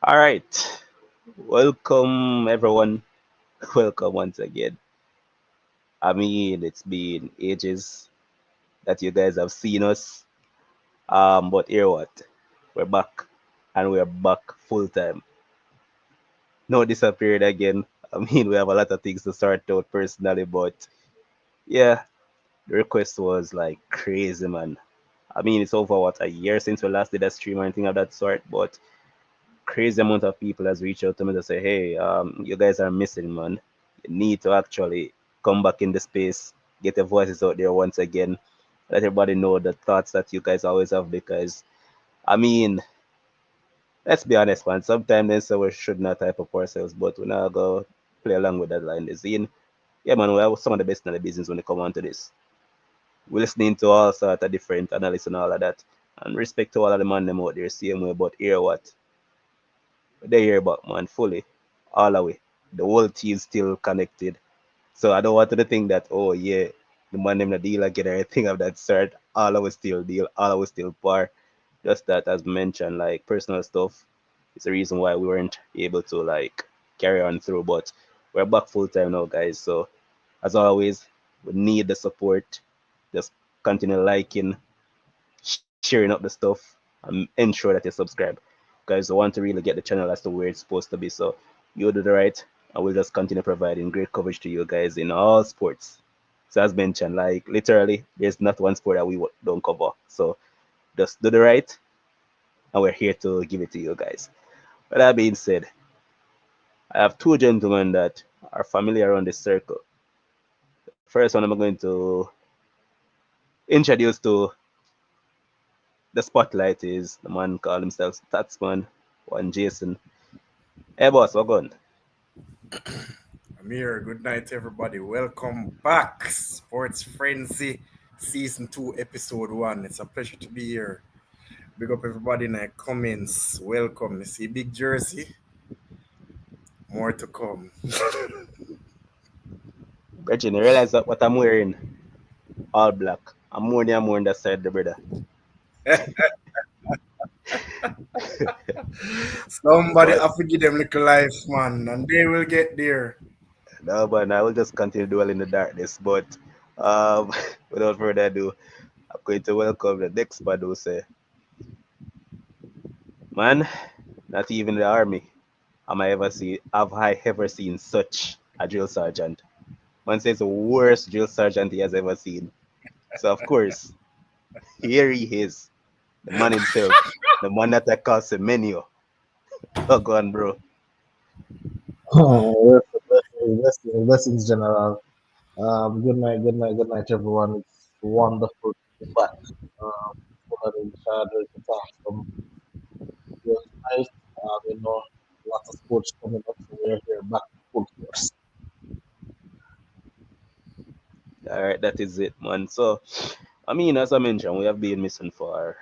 All right. Welcome, everyone. Welcome once again. I mean, it's been ages that you guys have seen us. But here what? We're back, and we're back full time. No disappeared again. I mean, we have a lot of things to sort out personally, but yeah, the request was like crazy, man. I mean, it's over what, a year since we last did a stream or anything of that sort, but crazy amount of people has reached out to me to say, hey, you guys are missing, man. You need to actually come back in the space, get your voices out there once again, let everybody know the thoughts that you guys always have. Because, I mean, let's be honest, man. Sometimes they say we should not type up ourselves, but we're not going to play along with that line. The scene, yeah, man, we have some of the best in the business when it come on to this. We're listening to all sort of different analysts and all of that. And respect to all of the man them out there, same way, but hear what? They hear about man fully, all the way. The whole team still connected. So I don't want to think that, oh yeah, the man them the deal again or anything of that sort. All of us still deal, all of us still par. Just that as mentioned, like personal stuff is the reason why we weren't able to like carry on through. But we're back full time now, guys. So as always, we need the support. Just continue liking, sharing up the stuff, and ensure that you subscribe. Guys, I want to really get the channel as to where it's supposed to be. So you do the right, and we'll just continue providing great coverage to you guys in all sports. So as mentioned, like literally, there's not one sport that we don't cover. So just do the right, and we're here to give it to you guys. With that being said, I have two gentlemen that are familiar around this circle. The first one I'm going to introduce to the spotlight is the man called himself Statsman, one Jason. Hey boss, what going? Amir, good night, everybody. Welcome back. Sports Frenzy, Season 2, Episode 1. It's a pleasure to be here. Big up everybody in the comments. Welcome. You see Big Jersey? More to come. Brethren, you realize that what I'm wearing? All black. I'm more on that side, the brother. Somebody But have to give them little life, man, and they will get there. no, but I will just continue dwell in the darkness. But um, without further ado, I'm going to welcome the next man who say, man, not even the army have I ever seen such a drill sergeant. Man says the worst drill sergeant he has ever seen. So of course, here he is, the man himself, the man that I call Semenyo. Oh, go on, bro. Oh, blessings, General. Good night, everyone. It's wonderful to be back. Following each other to talk some real nice. Lots of sports coming up, so we're here back to full force. All right, that is it, man. So, I mean, as I mentioned, we have been missing for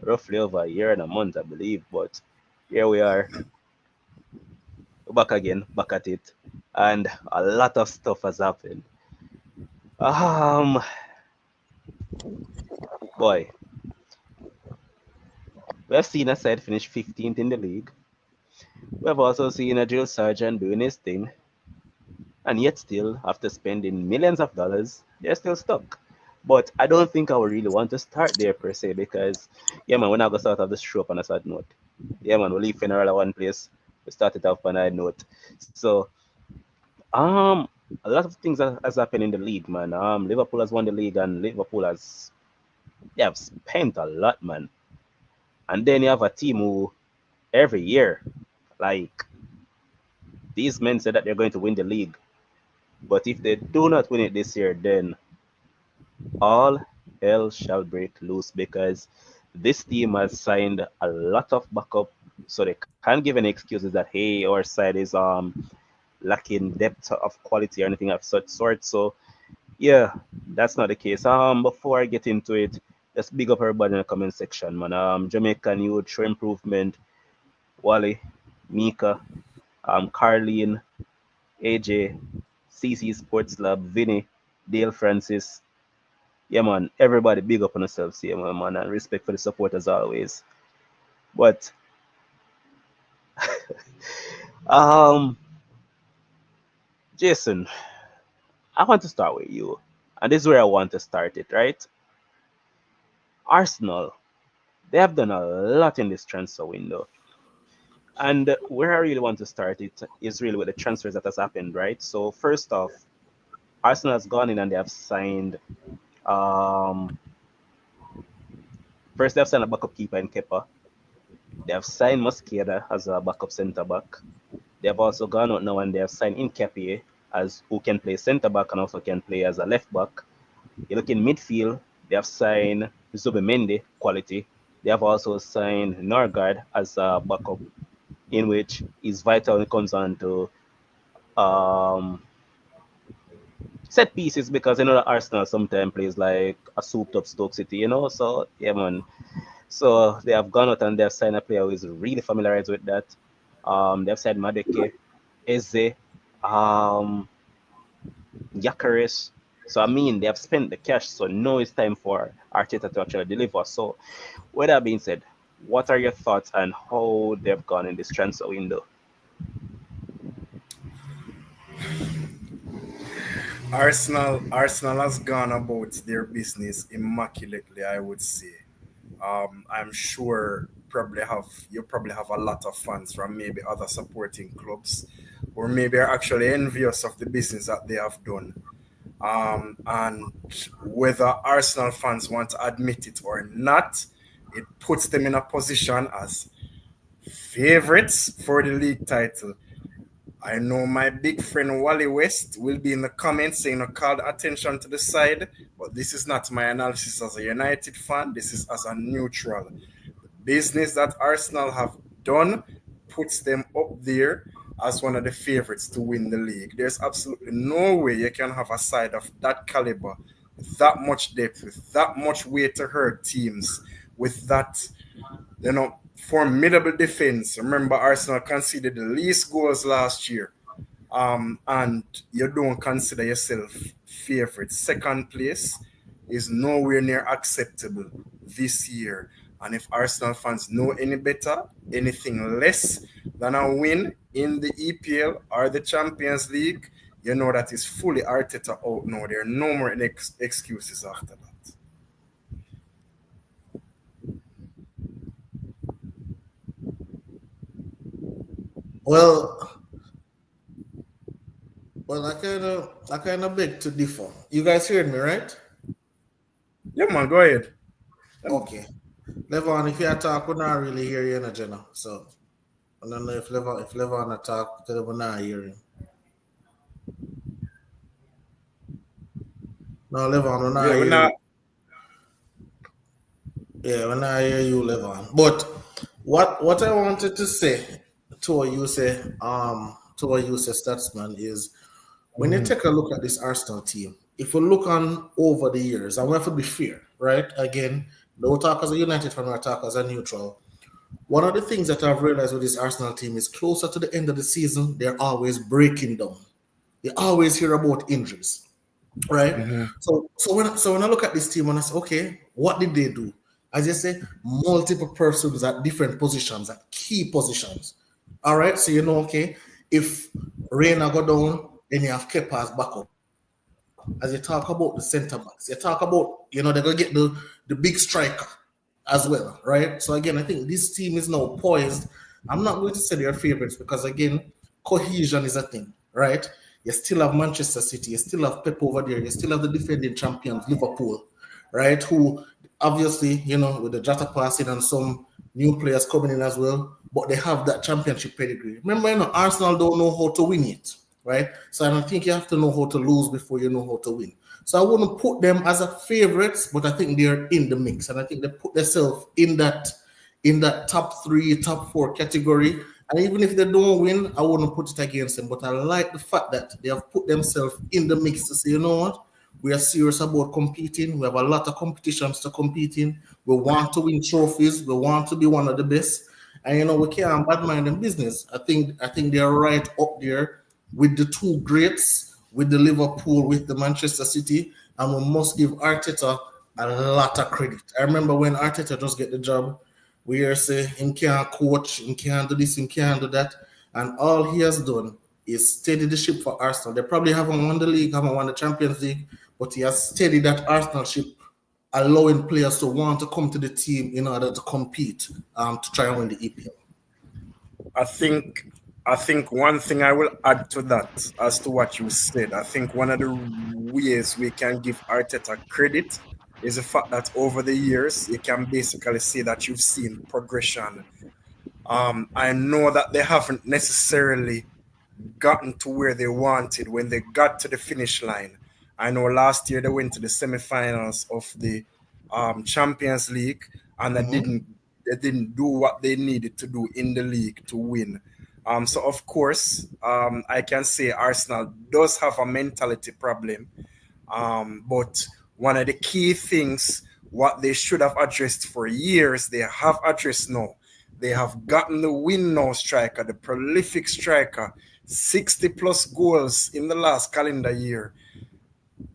roughly over a year and a month, I believe. But here we are, back again, back at it, and a lot of stuff has happened. Um, boy, we have seen a side finish 15th in the league. We have also seen a drill sergeant doing his thing, and yet still, after spending millions of dollars, they're still stuck. But I don't think I would really want to start there per se because, yeah, man, we're not going to start off the show up on a sad note. Yeah, man, we leave funeral at one place. We started off on a high note. So, um, a lot of things has happened in the league, man. Liverpool has won the league, and Liverpool has they have spent a lot, man. And then you have a team who every year, like these men said that they're going to win the league, but if they do not win it this year, then all hell shall break loose because this team has signed a lot of backup, so they can't give any excuses that hey, our side is lacking depth of quality or anything of such sort. So yeah, that's not the case. Before I get into it, let's big up everybody in the comment section, man. Jamaican youth show improvement, Wally, Mika, Carlene, AJ, CC Sports Lab, Vinny, Dale Francis. Yeah, man, everybody big up on themselves here, man, and respect for the support as always. But Um, Jason, I want to start with you, and this is where I want to start it. Right, Arsenal. They have done a lot in this transfer window, and where I really want to start it is really with the transfers that has happened. Right. So first off, Arsenal has gone in and they have signed. Um, First they have signed a backup keeper in Kepa. They have signed Mosqueda as a backup centre back. They have also gone out now and they have signed Nketiah as who can play centre back and also can play as a left back. You look in midfield, they have signed Zubimendi, quality. They have also signed Norgard as a backup, in which is vital when it comes on to um, set pieces because you know that Arsenal sometimes plays like a souped up Stoke City, you know. So yeah, man. So they have gone out and they have signed a player who is really familiarized with that. They've signed Madeke, Eze, um, Yakaris. So I mean, they have spent the cash. So now it's time for Arteta to actually deliver. So with that being said, what are your thoughts on how they've gone in this transfer window? Arsenal has gone about their business immaculately, I would say. I'm sure you probably have a lot of fans from maybe other supporting clubs, or maybe are actually envious of the business that they have done. And whether Arsenal fans want to admit it or not, it puts them in a position as favorites for the league title. I know my big friend Wally West will be in the comments saying, call attention to the side, but this is not my analysis as a United fan. This is as a neutral. The business that Arsenal have done puts them up there as one of the favorites to win the league. There's absolutely no way you can have a side of that caliber, with that much depth, with that much weight to hurt teams, with that formidable defense. Remember, Arsenal conceded the least goals last year. And you don't consider yourself favorite. Second place is nowhere near acceptable this year. And if Arsenal fans know any better, anything less than a win in the EPL or the Champions League, you know that is fully Arteta out now. There are no more excuses after that. Well, I kind of beg to differ. You guys hearing me, right? Yeah, man, go ahead. Okay. Levon, if you talk, we not really hear you, no, Jenna. So I don't know if Levon talk, because we not hear him. No, Levon, we not Yeah, we're hear not. you. Yeah, when I hear you, Levon. But what I wanted to say to what you say, Statsman, is when you take a look at this Arsenal team, if you look on over the years, and we have to be fair, right? Again, no talk as a United fan, we talk as a neutral. One of the things that I've realized with this Arsenal team is closer to the end of the season, they're always breaking down. You always hear about injuries, right? Mhm. So when I look at this team and I say, okay, what did they do? As you say, multiple persons at different positions, at key positions. All right, so you know, okay, if Reina go down, then you have Kepa as backup. As you talk about the centre backs, you talk about, they're gonna get the big striker as well, right? So again, I think this team is now poised. I'm not going to say they're favorites because again, cohesion is a thing, right? You still have Manchester City, you still have Pep over there, you still have the defending champions, Liverpool, right? Who obviously, with the Jota passing and some new players coming in as well, but they have that championship pedigree. Remember, Arsenal don't know how to win it, right? So I don't think you have to know how to lose before you know how to win. So I wouldn't put them as a favorites, but I think they're in the mix, and I think they put themselves in that top three, top four category. And even if they don't win, I wouldn't put it against them. But I like the fact that they have put themselves in the mix to say, you know what? We are serious about competing. We have a lot of competitions to compete in. We want to win trophies. We want to be one of the best. And we can't badmind them business. I think they're right up there with the two greats, with the Liverpool, with the Manchester City, and we must give Arteta a lot of credit. I remember when Arteta just get the job, we are saying him can't coach, him can't do this, him can't do that. and all he has done is steady the ship for Arsenal. They probably haven't won the league, haven't won the Champions League, but he has steadied that Arsenal ship, allowing players to want to come to the team in order to compete to try and win the EPL. I think I think one thing I will add to that as to what you said, I think one of the ways we can give Arteta credit is the fact that over the years you can basically say that you've seen progression. I know that they haven't necessarily gotten to where they wanted when they got to the finish line. I know last year they went to the semi-finals of the Champions League and Mhm. they didn't do what they needed to do in the league to win. So of course, I can say Arsenal does have a mentality problem, but one of the key things, what they should have addressed for years, they have addressed now. They have gotten the win now striker, the prolific striker, 60 plus goals in the last calendar year.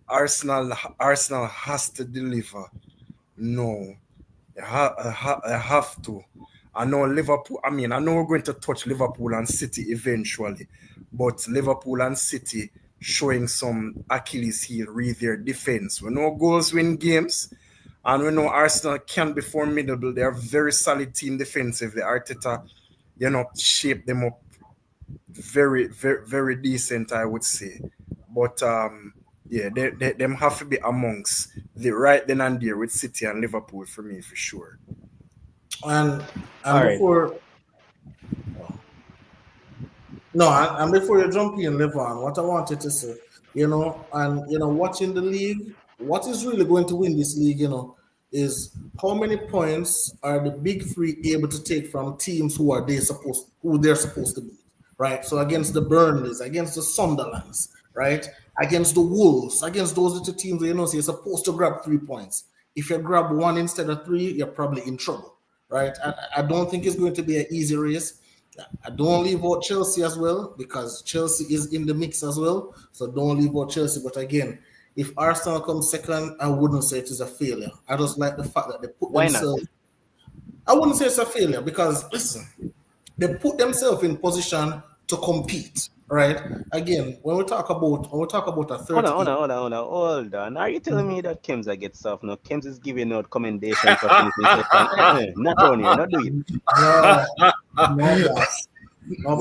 Arsenal has to deliver. No, they have to. I know Liverpool. I mean, I know we're going to touch Liverpool and City eventually, but Liverpool and City showing some Achilles heel with their defense. We know goals win games, and we know Arsenal can be formidable. They are very solid team defensively. Arteta, shape them up very, very, very decent, I would say. But yeah, them have to be amongst the right then and there with City and Liverpool for me for sure. And All and right. before No, and before you jump in, Levon, what I wanted to say, watching the league, what is really going to win this league, is how many points are the big three able to take from teams who they're supposed to beat, right? So against the Burnleys, against the Sunderlands, right? Against the Wolves, against those little teams, so you're supposed to grab 3 points. If you grab one instead of three, you're probably in trouble, right? I don't think it's going to be an easy race. I don't leave out Chelsea as well because Chelsea is in the mix as well. So don't leave out Chelsea. But again, if Arsenal comes second, I wouldn't say it is a failure. I just like the fact that they put Why not? themselves. I wouldn't say it's a failure because listen, they put themselves in position to compete. Right. Again, when we talk about a Hold on, hold 38. on, hold on, hold on, hold on. Are you telling me that Kemsa gets soft? No, Kems is giving out commendation for finishing second. Not around here, not do it. No, no boss, no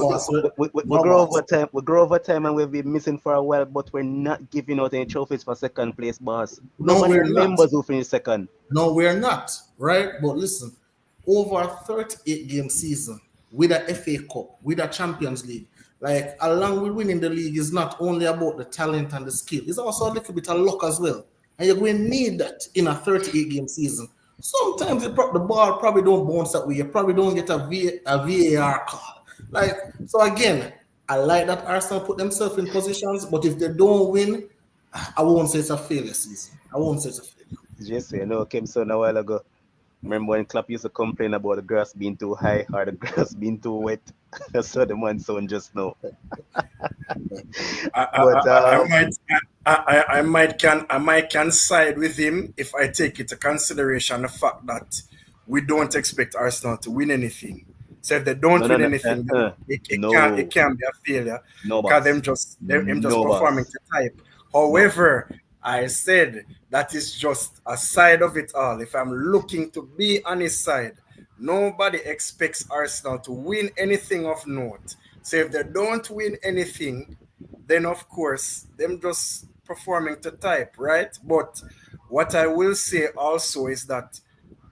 We, boss, we no grow over boss. time. We grow over time, and we've been missing for a while. But we're not giving out any trophies for second place, boss. No, Nobody we're not. remembers who finished second. No, we're not, right? But listen, over a 38 game season with a FA Cup, with a Champions League, like along with winning the league is not only about the talent and the skill, it's also a little bit of luck as well. And you're going to need that in a 38 game season. Sometimes the ball probably don't bounce that way. You probably don't get a VAR call. Like, so again, I like that Arsenal put themselves in positions, but if they don't win, I won't say it's a failure season. I won't say it's a failure. Just say no, Kemsa a while ago. Remember when Klopp used to complain about the grass being too high or the grass being too wet? That's what the man sound just now. I, But I might can side with him if I take into consideration the fact that we don't expect Arsenal to win anything. So if they no, don't no, win no, anything, then it no, can be a failure no, because boss, them just no, performing boss, to type. no. However, I said that is just a side of it all. If I'm looking to be on his side, nobody expects Arsenal to win anything of note. So if they don't win anything, then of course them just performing to type, right? But what I will say also is that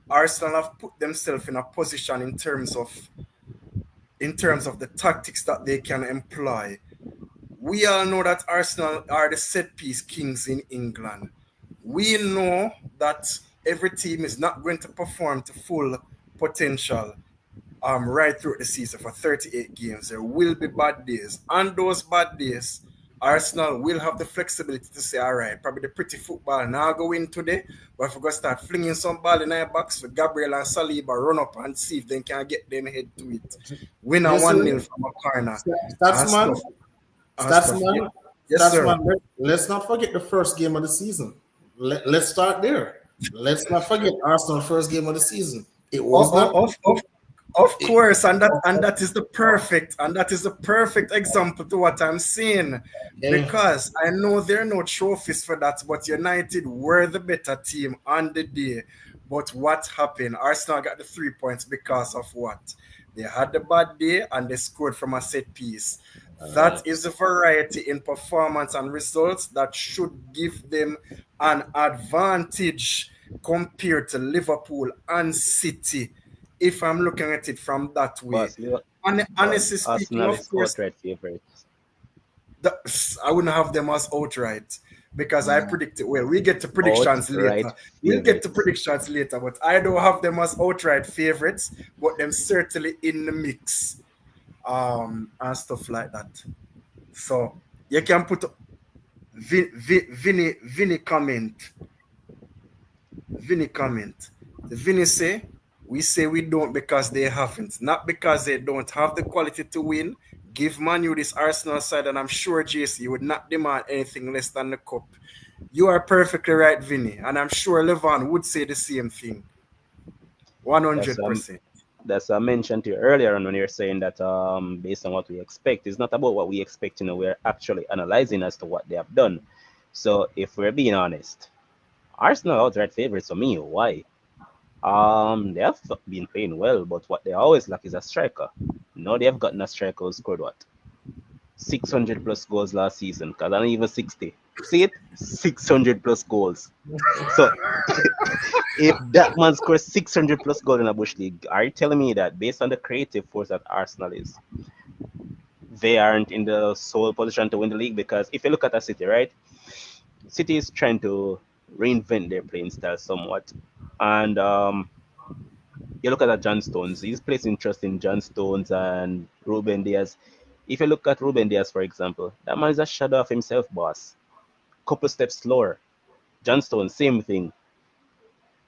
Arsenal have put themselves in a position in terms of the tactics that they can employ. We all know that Arsenal are the set piece kings in England. We know that every team is not going to perform to full potential right through the season for 38 games. There will be bad days. On those bad days, Arsenal will have the flexibility to say, all right, probably the pretty football now go in today, but if we're going to start flinging some ball in our box for Gabriel and Saliba, run up and see if they can get them head to it. Win a You 1 see, 0 from a corner and Statsman, stuff. And stuff. Yeah. Statsman, Yes, sir. Statsman. Let's not forget the first game of the season. Let's start there. Let's not forget Arsenal first game of the season. It was Oh, not oh, pretty. Of It- course, and that is the perfect example to what I'm saying. yeah, Because I know there are no trophies for that, but United were the better team on the day. But what happened? Arsenal got the 3 points because of what? They had the bad day and they scored from a set piece. That is a variety in performance and results that should give them an advantage compared to Liverpool and City if I'm looking at it from that way. Boss, Liver- And boss, honestly speaking, Arsenal of is course, outright favorites. the, I wouldn't have them as outright because I mm, predict it well. We get to predictions Outright later. We'll get to favorites. predictions later, but I don't have them as outright favorites, but them certainly in the mix, and stuff like that. So you can put Vinny comment. Vinny comment. The Vinny say we don't because they haven't. Not because they don't have the quality to win. Give Manu this Arsenal side, and I'm sure JC would not demand anything less than the cup. You are perfectly right, Vinny, and I'm sure Levan would say the same thing. That's 100%. that's I mentioned to you earlier on when you're saying that based on what we expect, it's not about what we expect. We're actually analyzing as to what they have done. So if we're being honest, Arsenal outright favorites for me. Why? They have been playing well, but what they always lack is a striker. Now they have gotten a striker who scored what 600 plus goals last season. Cause I don't even 60. See it? 600 plus goals. So if that man scores 600 plus goals in a Bush League, are you telling me that based on the creative force that Arsenal is, they aren't in the sole position to win the league? Because if you look at a City, right? City is trying to reinvent their playing style somewhat. And you look at that John Stones, he's placing trust in John Stones and Ruben Diaz. If you look at Ruben Diaz, for example, that man is a shadow of himself, boss. Couple steps slower. John Stones, same thing.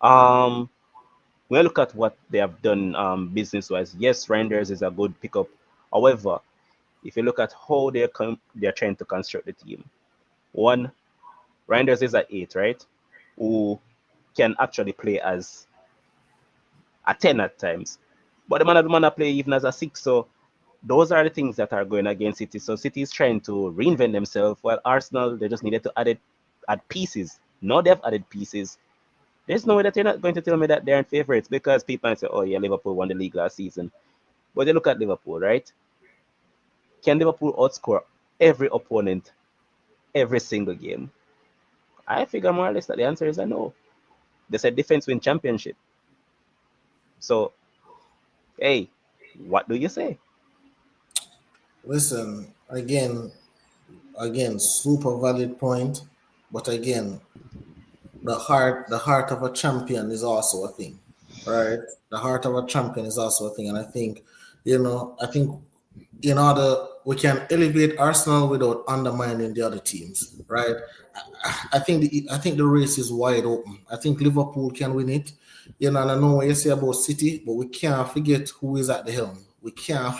Um, when I look at what they have done business wise, yes, Renders is a good pickup. However, if you look at how they're trying to construct the team, one, Renders is at 8, right? Who can actually play as a 10 at times. But the man play even as a 6. So those are the things that are going against City. So City is trying to reinvent themselves, while Arsenal, they just needed to add pieces. Now they've added pieces. There's no way that you're not going to tell me that they're in favorites because people might say, oh, yeah, Liverpool won the league last season. But you look at Liverpool, right? Can Liverpool outscore every opponent every single game? I figure more or less that the answer is a no. They said defense win championship. So, hey, what do you say? listen, again, super valid point. But again, the heart of a champion is also a thing, right? The heart of a champion is also a thing, and I think in order we can elevate Arsenal without undermining the other teams, right? I think the race is wide open. I think Liverpool can win it. And I know what you say about City, but we can't forget who is at the helm. We can't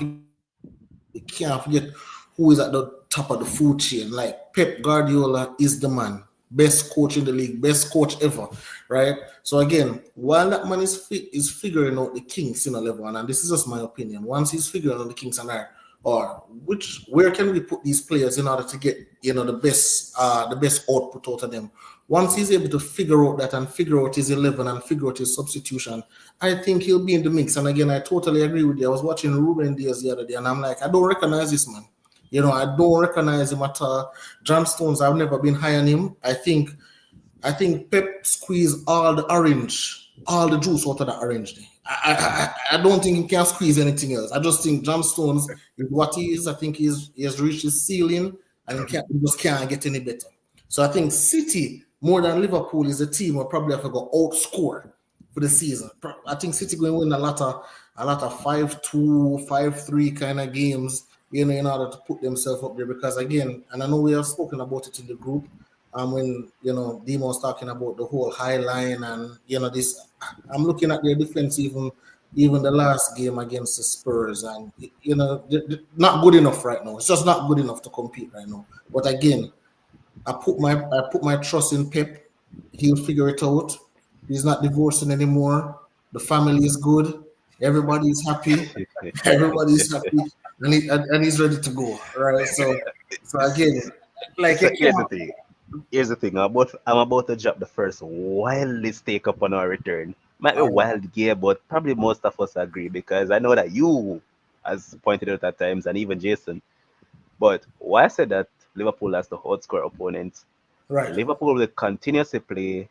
forget who is at the top of the food chain. Like Pep Guardiola is the man, best coach in the league, best coach ever, right? So again, while that man is figuring out the kinks in a level, and this is just my opinion. Once he's figuring out the kinks and that, or where can we put these players in order to get the best output out of them? Once he's able to figure out that and figure out his 11 and figure out his substitution, I think he'll be in the mix. And again, I totally agree with you. I was watching Ruben Diaz the other day, and I'm like, I don't recognize this man. I don't recognize him at all. John Stones, I've never been high on him. I think Pep squeezed all the orange, all the juice out of the orange. I don't think he can squeeze anything else. I just think John Stones is what he is. I think he has reached his ceiling and he just can't get any better. So I think City, more than Liverpool, is a team will probably have to go outscore for the season. I think City going to win a lot of 5-2, 5-3 kind of games, in order to put themselves up there. Because again, and I know we have spoken about it in the group, when Demon's talking about the whole high line and this, I'm looking at their defense even the last game against the Spurs, and they're not good enough right now. It's just not good enough to compete right now. But again, I put my trust in Pep. He'll figure it out. He's not divorcing anymore. The family is good. Everybody's happy. Everybody's happy, and he's ready to go. Right. So again, like So it here's the can't. thing. Here's the thing. I'm about to drop the first wildest take up on our return. Might be All right. wild gear, but probably most of us agree because I know that you, as pointed out at times, and even Jason. But why I said that Liverpool has the outscore opponents, Right. Liverpool will continuously play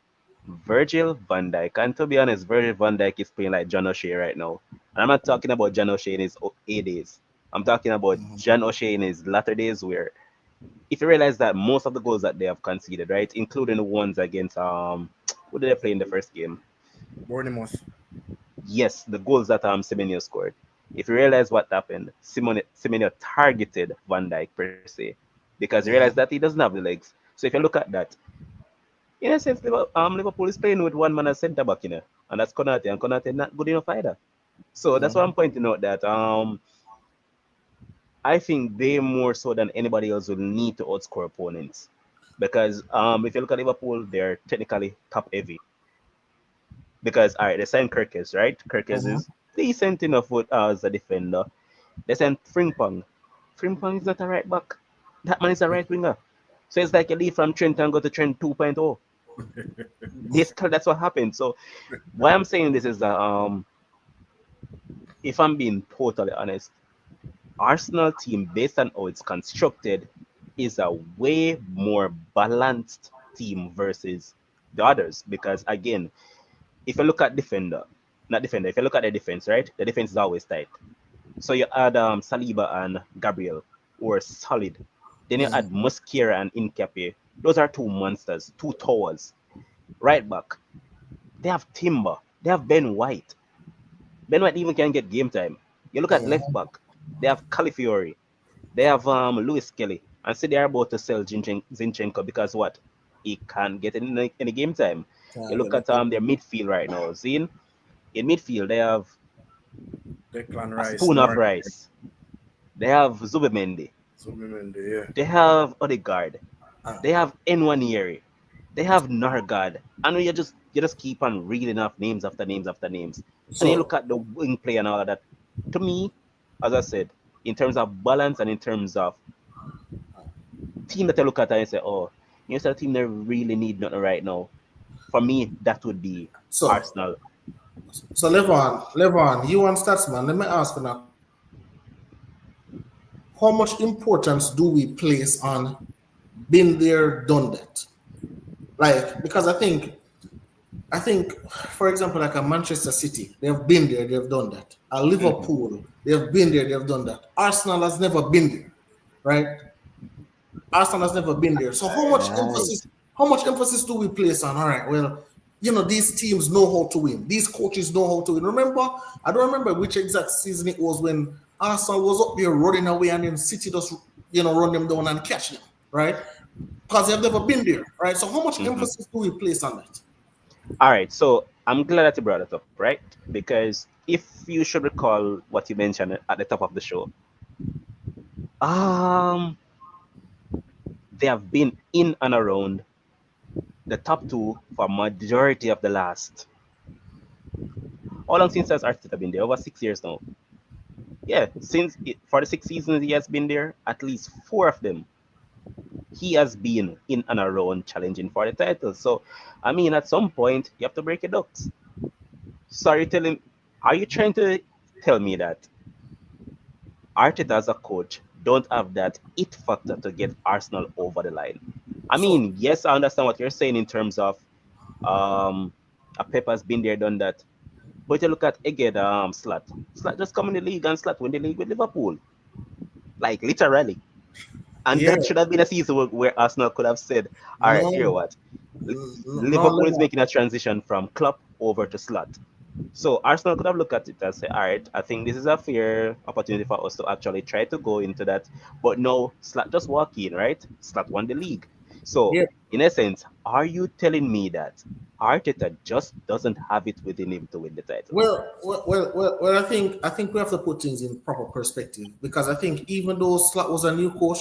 Virgil van Dijk. And to be honest, Virgil van Dijk is playing like John O'Shea right now. And I'm not talking about John O'Shea in his A days. I'm talking about Mhm. John O'Shea in his latter days where if you realize that most of the goals that they have conceded, right, including the ones against who did they play in the first game? Bournemouth. Yes, the goals that Semenyo scored. If you realize what happened, Semenyo targeted Van Dijk per se because he realized that he doesn't have the legs. So if you look at that, in a sense, Liverpool is playing with one man as centre back, and that's Konate, and Konate not good enough either. So that's why I'm Mhm. pointing out that I think they more so than anybody else will need to outscore opponents. Because if you look at Liverpool, they're technically top heavy. Because all right, they signed Kirkes, right? Kirkes Mhm. is decent enough as a defender. They signed Frimpong. Frimpong is not a right back. That man is a right winger. So it's like you leave from Trent and go to Trent 2.0. Basically, that's what happened. So why I'm saying this is that if I'm being totally honest, Arsenal team, based on how it's constructed, is a way more balanced team versus the others. Because again, if you look at not defender, if you look at the defense, right, the defense is always tight. So you add Saliba and Gabriel, who are solid. Then you Mhm. add Mosquera and Incapié. Those are two monsters, two towers. Right back, they have Timber, they have Ben White. Ben White even can get game time. You look at left Mhm. back, they have Califiori. They have Lewis Kelly, and say they're about to sell Zinchenko because what? He can't get any game time. You Can't look get at it. their midfield right now. See, in midfield they have Declan a Rice, spoon of North. rice. They have Zubimendi. Zubimendi, yeah. They have Odegaard. Ah, They have Nwanieri. They have Nargad. And you just keep on reading off names after names after names. And you look so at the wing play and all of that. To me, as I said, in terms of balance and in terms of team that I look at and I say, oh, it's a team that really need nothing right now. For me, that would be so Arsenal. so Levon, you and Statsman, let me ask you a question. How much importance do we place on been there, done that? Like, because I think, for example, like a Manchester City, they've been there, they've done that. A Hmm. Liverpool, they've been there, they've done that. Arsenal has never been there, right? Arsenal has never been there. So Right. how much emphasis do we place on? All right, well, these teams know how to win. These coaches know how to win. Remember, I don't remember which exact season it was when Arsenal was up there running away and then City just run them down and catch them, right? Because they've never been there, right? So how much Hmm. emphasis do we place on that? All right. So I'm glad that you brought it up, right? Because if you should recall what you mentioned at the top of the show, um, they have been in and around the top two for majority of the last. How long since has Arteta been there? Over 6 years now. Yeah, for the 6 seasons he has been there, at least four of them he has been in and around challenging for the title. So, I mean, at some point you have to break your ducks. Sorry, telling. Are you trying to tell me that Arteta as a coach don't have that it factor to get Arsenal over the line? I So mean, yes, I understand what you're saying in terms of um, a Pepper's been there, done that. But you look at again, Slat. Slat just come in the league and Slat win the league with Liverpool, like literally. And yeah, that should have been a season where Arsenal could have said, all right, here no, what? no, Liverpool is Levon. making a transition from Klopp over to Slot. So Arsenal could have looked at it and say, all right, I think this is a fair opportunity for us to actually try to go into that. But no, Slot just walk in, right? Slot won the league. So Yeah. in essence, are you telling me that Arteta just doesn't have it within him to win the title? Well, I think we have to put things in proper perspective because I think even though Slot was a new coach,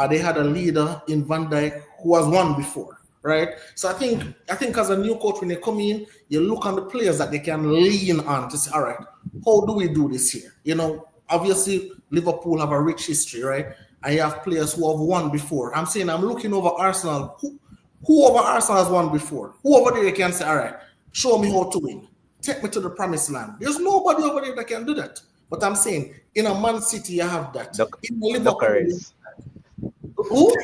they had a leader in Van Dijk who has won before, right? So I think as a new coach, when they come in, you look on the players that they can lean on to say, all right, how do we do this here? You know, obviously Liverpool have a rich history, right? I have players who have won before. I'm saying I'm looking over Arsenal. Who over Arsenal has won before? Who over there can say, all right, show me how to win. Take me to the promised land. There's nobody over there that can do that. But I'm saying in a Man City, you have that. In Liverpool, Dockeries. who?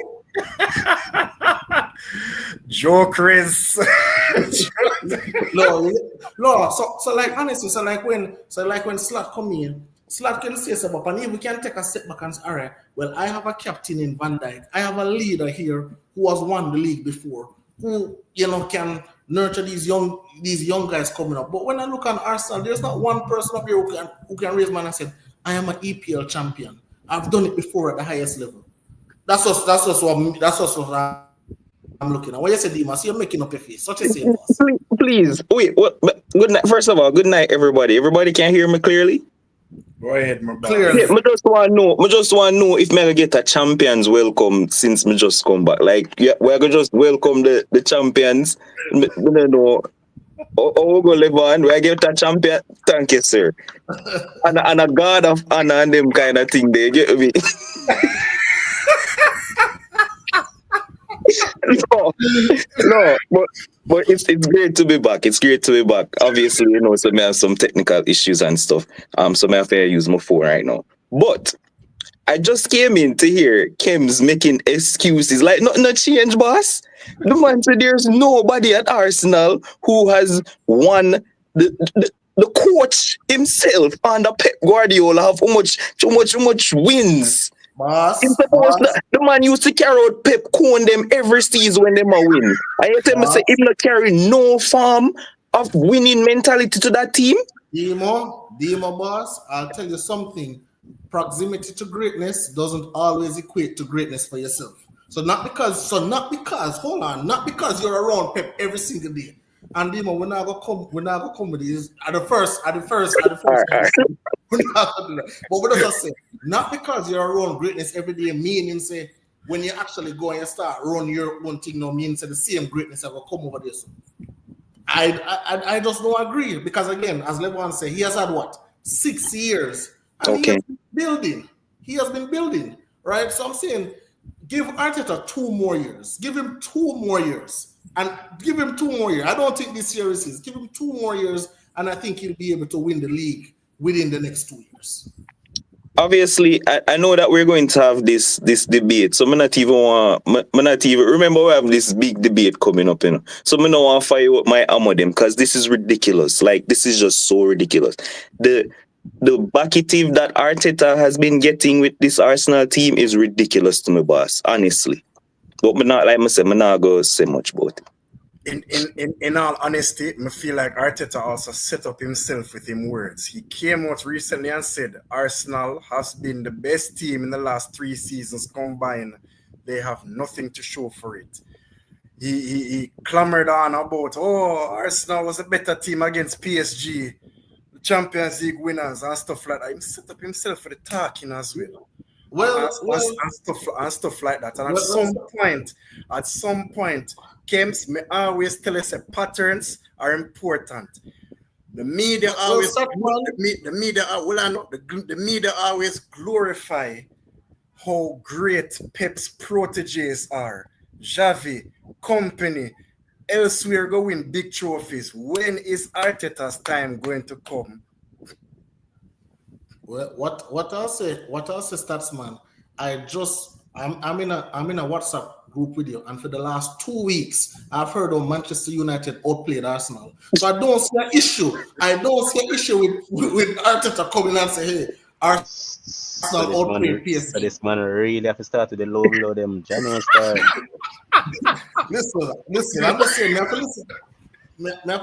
Jokers. No, no. So like honestly, so like when Slot come in, Slot can say something, and if we can take a step back and say, all right, well, I have a captain in Van Dijk, I have a leader here who has won the league before, who can nurture these young guys coming up. But when I look on Arsenal, there's not one person up here who can raise man and say, I am an EPL champion. I've done it before at the highest level. That's what I'm looking at. What you say, Dimas? You're making up your face. Such a say, boss. Please. Wait, what? Good night. First of all, good night, everybody. Everybody can hear me clearly? Go ahead, my boy. Clearly. Yeah, I just want to know if I can get a champions welcome since me just come back. Like, yeah, we're going to just welcome the champions. I don't know. Oh, go live on. We get a champion. Thank you, sir. And a god of honor and them kind of thing there. Get me? no, but it's great to be back. It's great to be back. Obviously, so I have some technical issues and stuff. So I have to use my phone right now. But I just came in to hear Kems making excuses. Like, nothing no change, boss. The man said there's nobody at Arsenal who has won the coach himself and the Pep Guardiola have how much wins. Boss, the man used to carry out Pep Cone them every season when them a win. I tell me say him not carry no form of winning mentality to that team. Demo, boss, I'll tell you something. Proximity to greatness doesn't always equate to greatness for yourself. Not because you're around Pep every single day. And Demo, we're not gonna come with this at the first. All right. We're not gonna do that. But what does I say? Not because you're around greatness every day, meaning say when you actually go and you start run your own thing, no means the same greatness that will come over there. So I just don't agree because again, as Lebron said, he has had what 6 years, and okay. He has been building, right? So I'm saying, give Arteta 2 more years. Give him 2 more years. And give him 2 more years. I don't think this series is. Give him 2 more years, and I think he'll be able to win the league within the next 2 years. Obviously, I know that we're going to have this debate. So I'm not even remember we have this big debate coming up, So I don't want to fire up my ammo them because this is ridiculous. Like, this is just so ridiculous. The backative that Arteta has been getting with this Arsenal team is ridiculous to me, boss. Honestly. But I'm not going to say much about it. In all honesty, I feel like Arteta also set up himself with him words. He came out recently and said Arsenal has been the best team in the last 3 seasons combined. They have nothing to show for it. He clamored on about, Arsenal was a better team against PSG, the Champions League winners and stuff like that. He set up himself for the talking as well. And stuff like that. And at some point, Kems may always tell us that patterns are important. The media always glorify how great Pep's proteges are. Xavi, company, elsewhere go win big trophies. When is Arteta's time going to come? Well, what I'll say, Statsman, I'm in a WhatsApp group with you, and for the last 2 weeks, I've heard of Manchester United outplayed Arsenal. So I don't see an issue. with Arteta coming and say, hey, Arsenal outplayed PSG. So this man really have to start with the low blow them January start. Listen, I'm just saying, never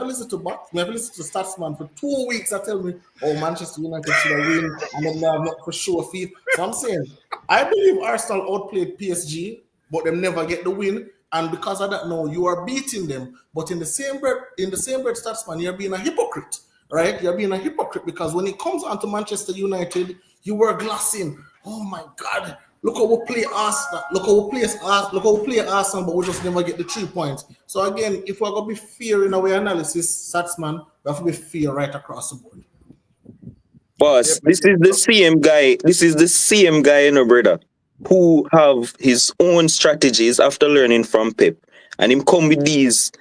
listen to Statsman for 2 weeks. I tell me, Manchester United should have win, and then I'm not for sure feet. So I'm saying, I believe Arsenal outplayed PSG, but them never get the win. And because of that, now you are beating them. But in the same breath, Statsman, you're being a hypocrite, right? You're being a hypocrite because when it comes onto Manchester United, you were glassing. Oh my God, Look how we play Arsenal. Look how we play Arsenal. Look how we play Arsenal, but we just never get the 3 points. So again, if we're gonna be fair in our analysis, Satsman, we have to be fair right across the board. Yeah, Boss, but this is the same guy. This is the same guy, brother, who have his own strategies after learning from Pep, and him come with these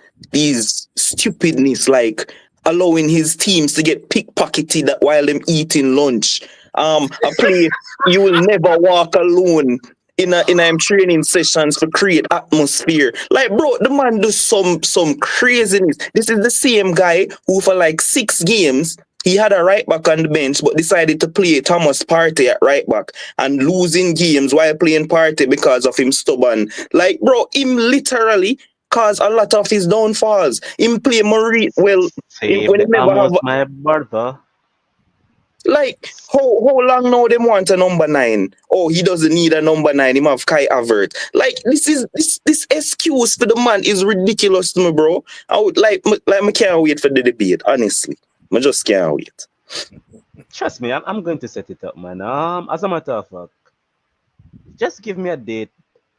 stupidness like allowing his teams to get pickpocketed while them eating lunch. A play you will never walk alone in training sessions to create atmosphere. Like, bro, the man does some craziness. This is the same guy who for like 6 games he had a right back on the bench, but decided to play Thomas Partey at right back and losing games while playing Partey because of him stubborn. Like, bro, him literally caused a lot of his downfalls. Him play Marie well Save when he the never have Amos, my brother. like how long now them want a number 9? Oh, he doesn't need a number 9. Him have Kai Avert. Like this excuse for the man is ridiculous to me, bro. I would like me can't wait for the debate. Honestly, I just can't wait. Trust me, I'm going to set it up, man. As a matter of fact, just give me a date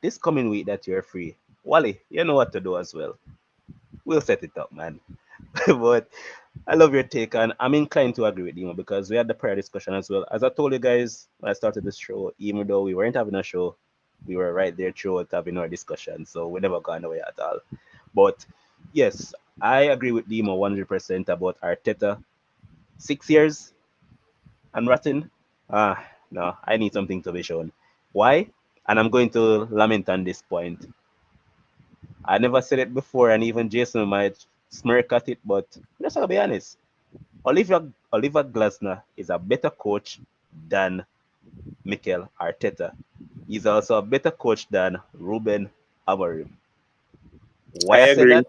this coming week that you're free. Wally, you know what to do as well. We'll set it up, man. But I love your take, and I'm inclined to agree with you because we had the prior discussion as well. As I told you guys when I started this show, even though we weren't having a show, we were right there throughout having our discussion, so we never gone away at all. But yes, I agree with Demo 100% about Arteta. 6 years and rotten. No, I need something to be shown. Why? And I'm going to lament on this point. I never said it before, and even Jason might smirk at it, but let's be honest. Oliver Glasner is a better coach than Mikel Arteta. He's also a better coach than Ruben Amorim. I Why I say agree. that?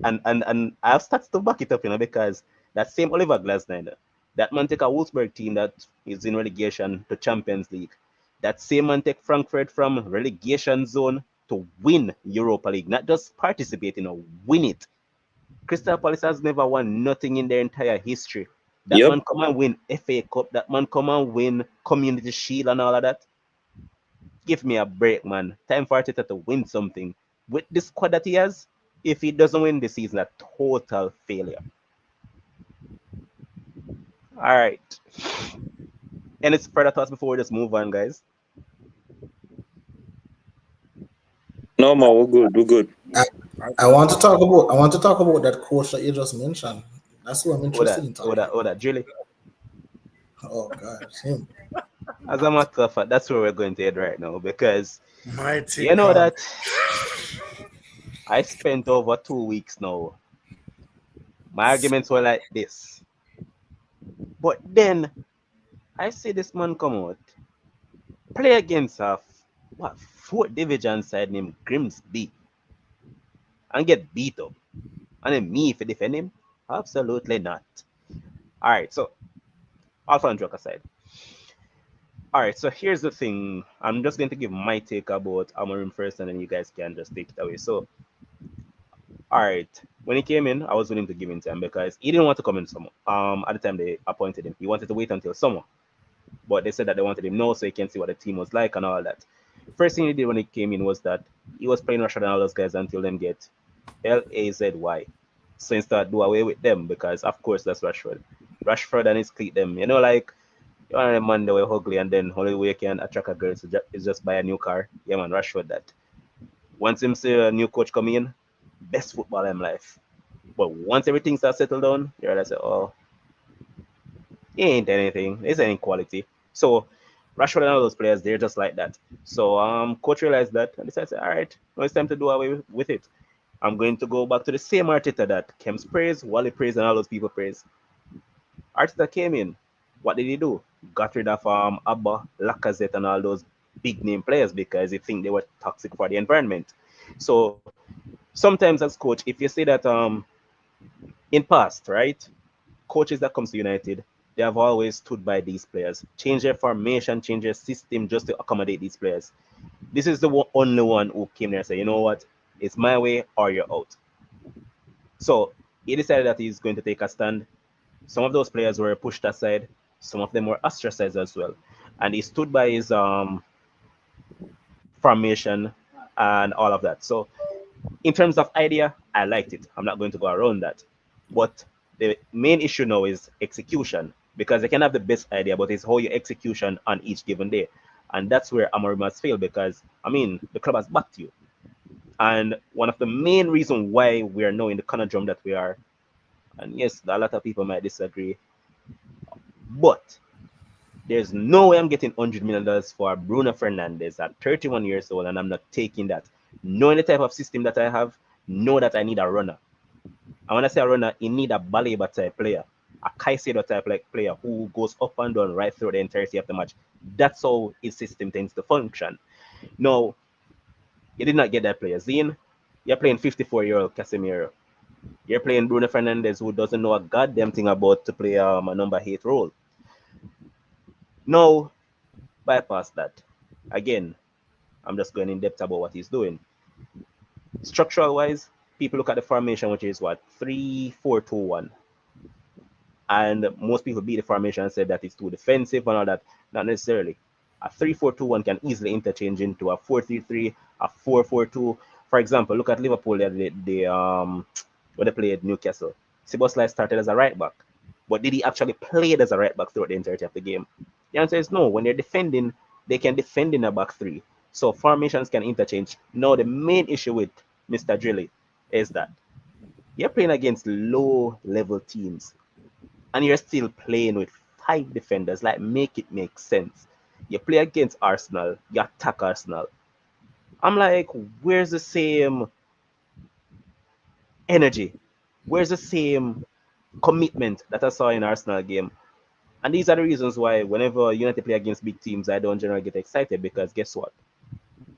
And I have stats to back it up, because that same Oliver Glasner, that man take a Wolfsburg team that is in relegation to Champions League. That same man take Frankfurt from relegation zone to win Europa League, not just participate, win it. Crystal Palace has never won nothing in their entire history. That Yep. man come and win FA Cup. That man come and win Community Shield and all of that. Give me a break, man. Time for Arteta to win something. With the squad that he has, if he doesn't win this season, a total failure. All right. Any further thoughts before we just move on, guys? No more. We're good. We're good. I, I want to talk about that coach that you just mentioned. That's who I'm Oh, interested that, in oh, talking that, oh, about. that, Julie. Oh God, him. As a matter of fact, that's where we're going to head right now because mighty you know God. that I spent over 2 weeks now. My arguments were like this. But then I see this man come out, play against a fourth division side named Grimsby, and get beat up. And then me if I defend him? Absolutely not. Alright, so all fun joke aside. Alright, so here's the thing. I'm just going to give my take about Amorim first, and then you guys can just take it away. So, alright, when he came in, I was willing to give him time because he didn't want to come in summer. At the time they appointed him, he wanted to wait until summer. But they said that they wanted him now so he can see what the team was like and all that. First thing he did when he came in was that he was playing Rashford and all those guys until them get LAZY. So instead do away with them because of course that's Rashford. Rashford and his clique them, like you want a man that were ugly and then only way you can attract a girl is just buy a new car. Yeah man, Rashford that. Once him see a new coach come in, best football in life. But once everything starts settled down, you realize oh, he ain't anything. It's any quality. So Rashford and all those players, they're just like that. So coach realized that and decided, all right, now it's time to do away with it. I'm going to go back to the same Arteta that Kem's praise, Wally praise, and all those people praise. Arteta came in. What did he do? Got rid of Abba, Lacazette, and all those big name players because he think they were toxic for the environment. So sometimes as coach, if you say that in past, right, coaches that comes to United, they have always stood by these players, change their formation, change their system just to accommodate these players. This is the only one who came there and said, you know what, it's my way or you're out. So he decided that he's going to take a stand. Some of those players were pushed aside, some of them were ostracized as well, and he stood by his formation and all of that. So in terms of idea, I liked it. I'm not going to go around that. But the main issue now is execution because they can have the best idea, but it's how you execution on each given day. And that's where Amorim has failed because, I mean, the club has backed you. And one of the main reasons why we are now in the conundrum that we are, and yes, a lot of people might disagree, but there's no way I'm getting $100 million for Bruno Fernandes at 31 years old, and I'm not taking that. Knowing the type of system that I have, know that I need a runner. And when I say a runner, you need a Baleba type player, a Caicedo type like player who goes up and down right through the entirety of the match. That's how his system tends to function. Now, you did not get that player. Zine, you're playing 54-year-old Casemiro. You're playing Bruno Fernandes, who doesn't know a goddamn thing about to play a number 8 role. Now, bypass that. Again, I'm just going in depth about what he's doing. Structural wise, people look at the formation, which is what 3-4-2-1, and most people beat the formation and said that it's too defensive and all that. Not necessarily. A 3-4-2-1 can easily interchange into a 4-3-3, a 4-4-2. For example, look at Liverpool when they played Newcastle. Szoboszlai started as a right back, but did he actually play as a right back throughout the entirety of the game? The answer is no. When they're defending, they can defend in a back three. So formations can interchange. Now, the main issue with Mr. Drilly is that you're playing against low-level teams, and you're still playing with 5 defenders. Like, make it make sense. You play against Arsenal, you attack Arsenal. I'm like, where's the same energy? Where's the same commitment that I saw in Arsenal game? And these are the reasons why whenever United play against big teams, I don't generally get excited because guess what?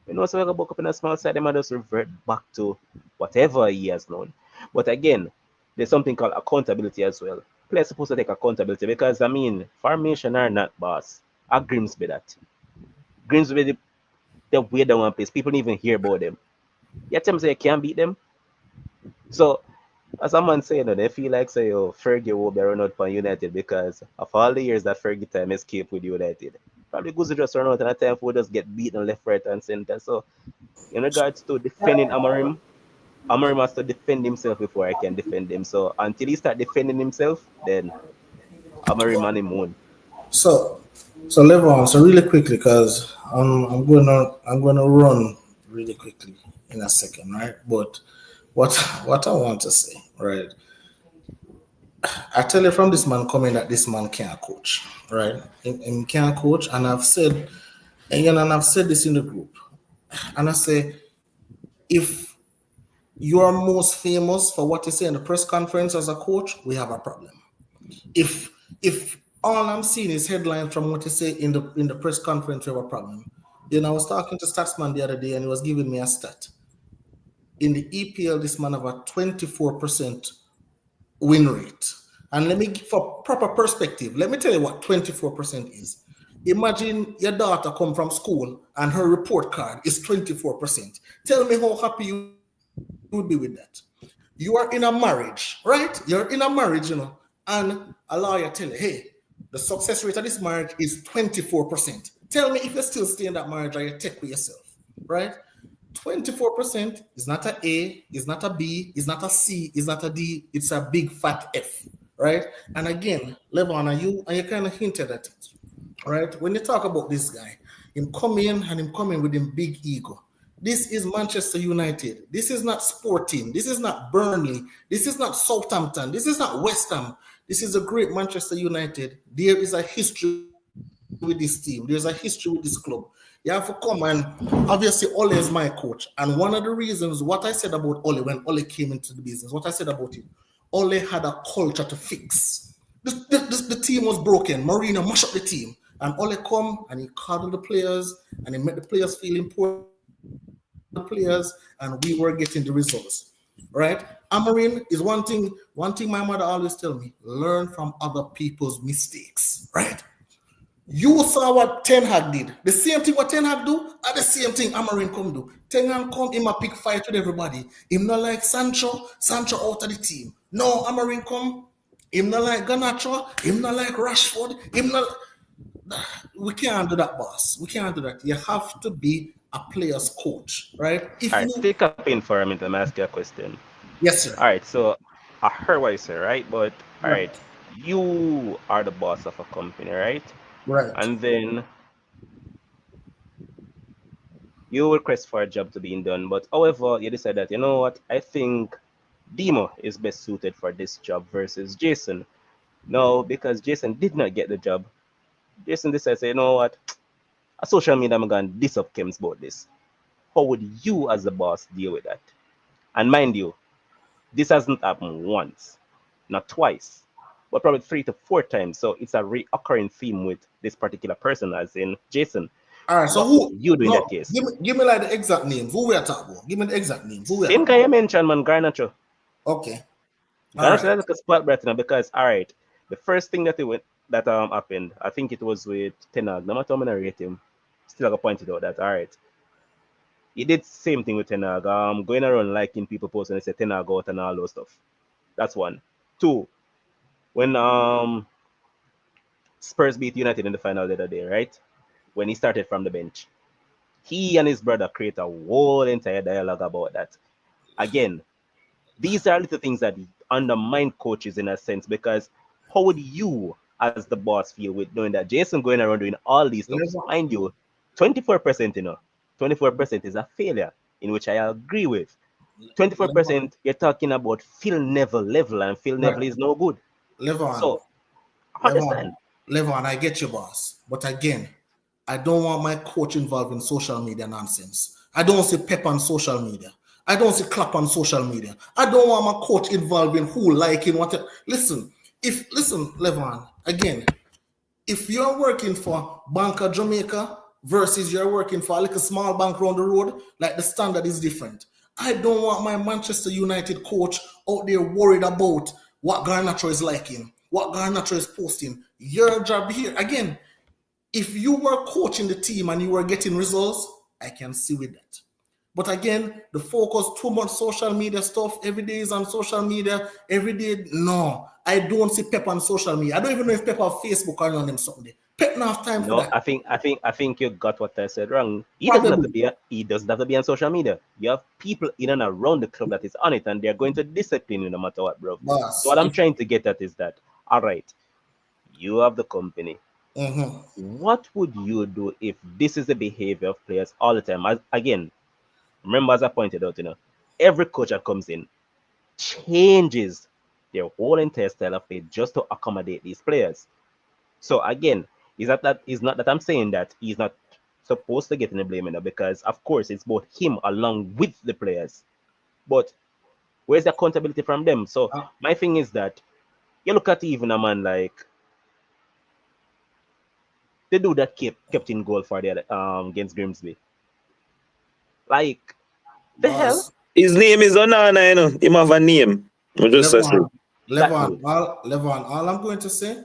You know, so I go up in a small side, they might just revert back to whatever he has known. But again, there's something called accountability as well. Players supposed to take accountability because, I mean, formation are not boss. A Grimsby that. Grimsby, the way they want place. People don't even hear about them. You tell them say you can't beat them. So, as someone saying that they feel like say, oh, Fergie will be run out for United because of all the years that Fergie time escaped with United. Probably goes to just run out and a time for just get beaten left, right, and center. So, in regards to defending Amorim, Amorim has to defend himself before I can defend him. So until he start defending himself, then Amorim on him own. So, so Levon, so really quickly, because I'm gonna run really quickly in a second, right? But what I want to say, right? I tell you from this man coming that this man can't coach, right? He can't coach, and I've said, and I've said this in the group, and I say, if you are most famous for what you say in the press conference as a coach, we have a problem. If all I'm seeing is headlines from what you say in the press conference, we have a problem. You know, I was talking to Statsman the other day, and he was giving me a stat. In the EPL, this man have a 24% win rate. And let me, for proper perspective, let me tell you what 24% is. Imagine your daughter come from school and her report card is 24%. Tell me how happy you would be with that. You are in a marriage, right? You're in a marriage, you know, and a lawyer tell you, hey, the success rate of this marriage is 24%. Tell me if you still stay in that marriage or you take with yourself, right? 24% is not a A, is not a B, is not a C, is not a D, it's a big fat F, right? And again, Levon, you kind of hinted at it, right? When you talk about this guy, him coming with him big ego. This is Manchester United. This is not Sporting. This is not Burnley. This is not Southampton. This is not West Ham. This is a great Manchester United. There is a history with this team. There's a history with this club. You have to come, and obviously Ole is my coach. And one of the reasons what I said about Ole when Ole came into the business, what I said about him, Ole had a culture to fix. The team was broken. Mourinho mashed up the team. And Ole come and he coddled the players and he made the players feel important players, and we were getting the results. Right? Amarin is one thing my mother always tell me: learn from other people's mistakes. Right? You saw what Ten Hag did. The same thing what Ten Hag do, and the same thing Amarin come do. Ten Hag come him a pick fight with everybody. Him not like Sancho out of the team. No, Amarin come. Him not like Garnacho. Him not like Rashford. Him not. We can't do that, boss. We can't do that. You have to be a player's coach, right? All If right, you, stick up in for a minute. Let me ask you a question. yes, All sir, right, so I heard what you say, right? But all right, right, you are the boss of a company, right? right. And then you request for a job to be done. But however, you decide that, you know what, I think Demo is best suited for this job versus Jason. No, because Jason did not get the job. Jason decided, you know what, a social media I'm going to diss up Kems about this. How would you as the boss deal with that? And mind you, this hasn't happened once, not twice, but probably 3 to 4 times. So it's a reoccurring theme with this particular person, as in Jason. All right. So What would who? you do in that No, case? give me like the exact names. Who we are talking about? Give me the exact names. Who we are Same talking guy you mentioned, man, Garnacho. about? Okay. All Garnacho right. is like a spot right now because, all right, the first thing that it went, that happened, I think it was with Tenag. No matter how many I rate him, still I got pointed out that, all right, he did same thing with Tenag. Going around liking people posts and they say Tenag out and all those stuff. That's one. Two, when Spurs beat United in the final the other day, right? When he started from the bench, he and his brother create a whole entire dialogue about that. Again, these are little things that undermine coaches in a sense because how would you, as the boss, feel with knowing that Jason going around doing all these stuff? Level, Mind you, 24%, 24% is a failure, in which I agree with. level, 24%, you're talking about Phil Neville level, and Phil right. Neville is no good. Level on. So, Levon, understand. Levon, I get your boss. But again, I don't want my coach involved in social media nonsense. I don't see pep on social media. I don't see clap on social media. I don't want my coach involved in who liking what. Listen, Levon, again, if you're working for Bank of Jamaica versus you're working for a little small bank around the road, like the standard is different. I don't want my Manchester United coach out there worried about what Garnacho is liking, what Garnacho is posting. Your job here, again, if you were coaching the team and you were getting results, I can see with that. But again, the focus too much social media stuff. Every day is on social media. Every day, no. I don't see Pep on social media. I don't even know if Pep have Facebook or on them something. Pep not have time for No, that. I think you got what I said wrong. Probably. He doesn't have to be on social media. You have people in and around the club that is on it, and they're going to discipline you no matter what, bro. So Boss. what I'm If trying to get at is that, all right, you have the company. mhm. What would you do if this is the behavior of players all the time? Again, remember as I pointed out, every coach that comes in changes their whole entire style of play just to accommodate these players. So again, is not that I'm saying that he's not supposed to get any blame because of course it's both him along with the players. But where's the accountability from them? So Uh, my thing is that you look at even a man like the dude that kept in goal for the against Grimsby. Like the hell? boss. His name is Onana, Him have a name. I just say. Levon. That dude. All I'm going to say,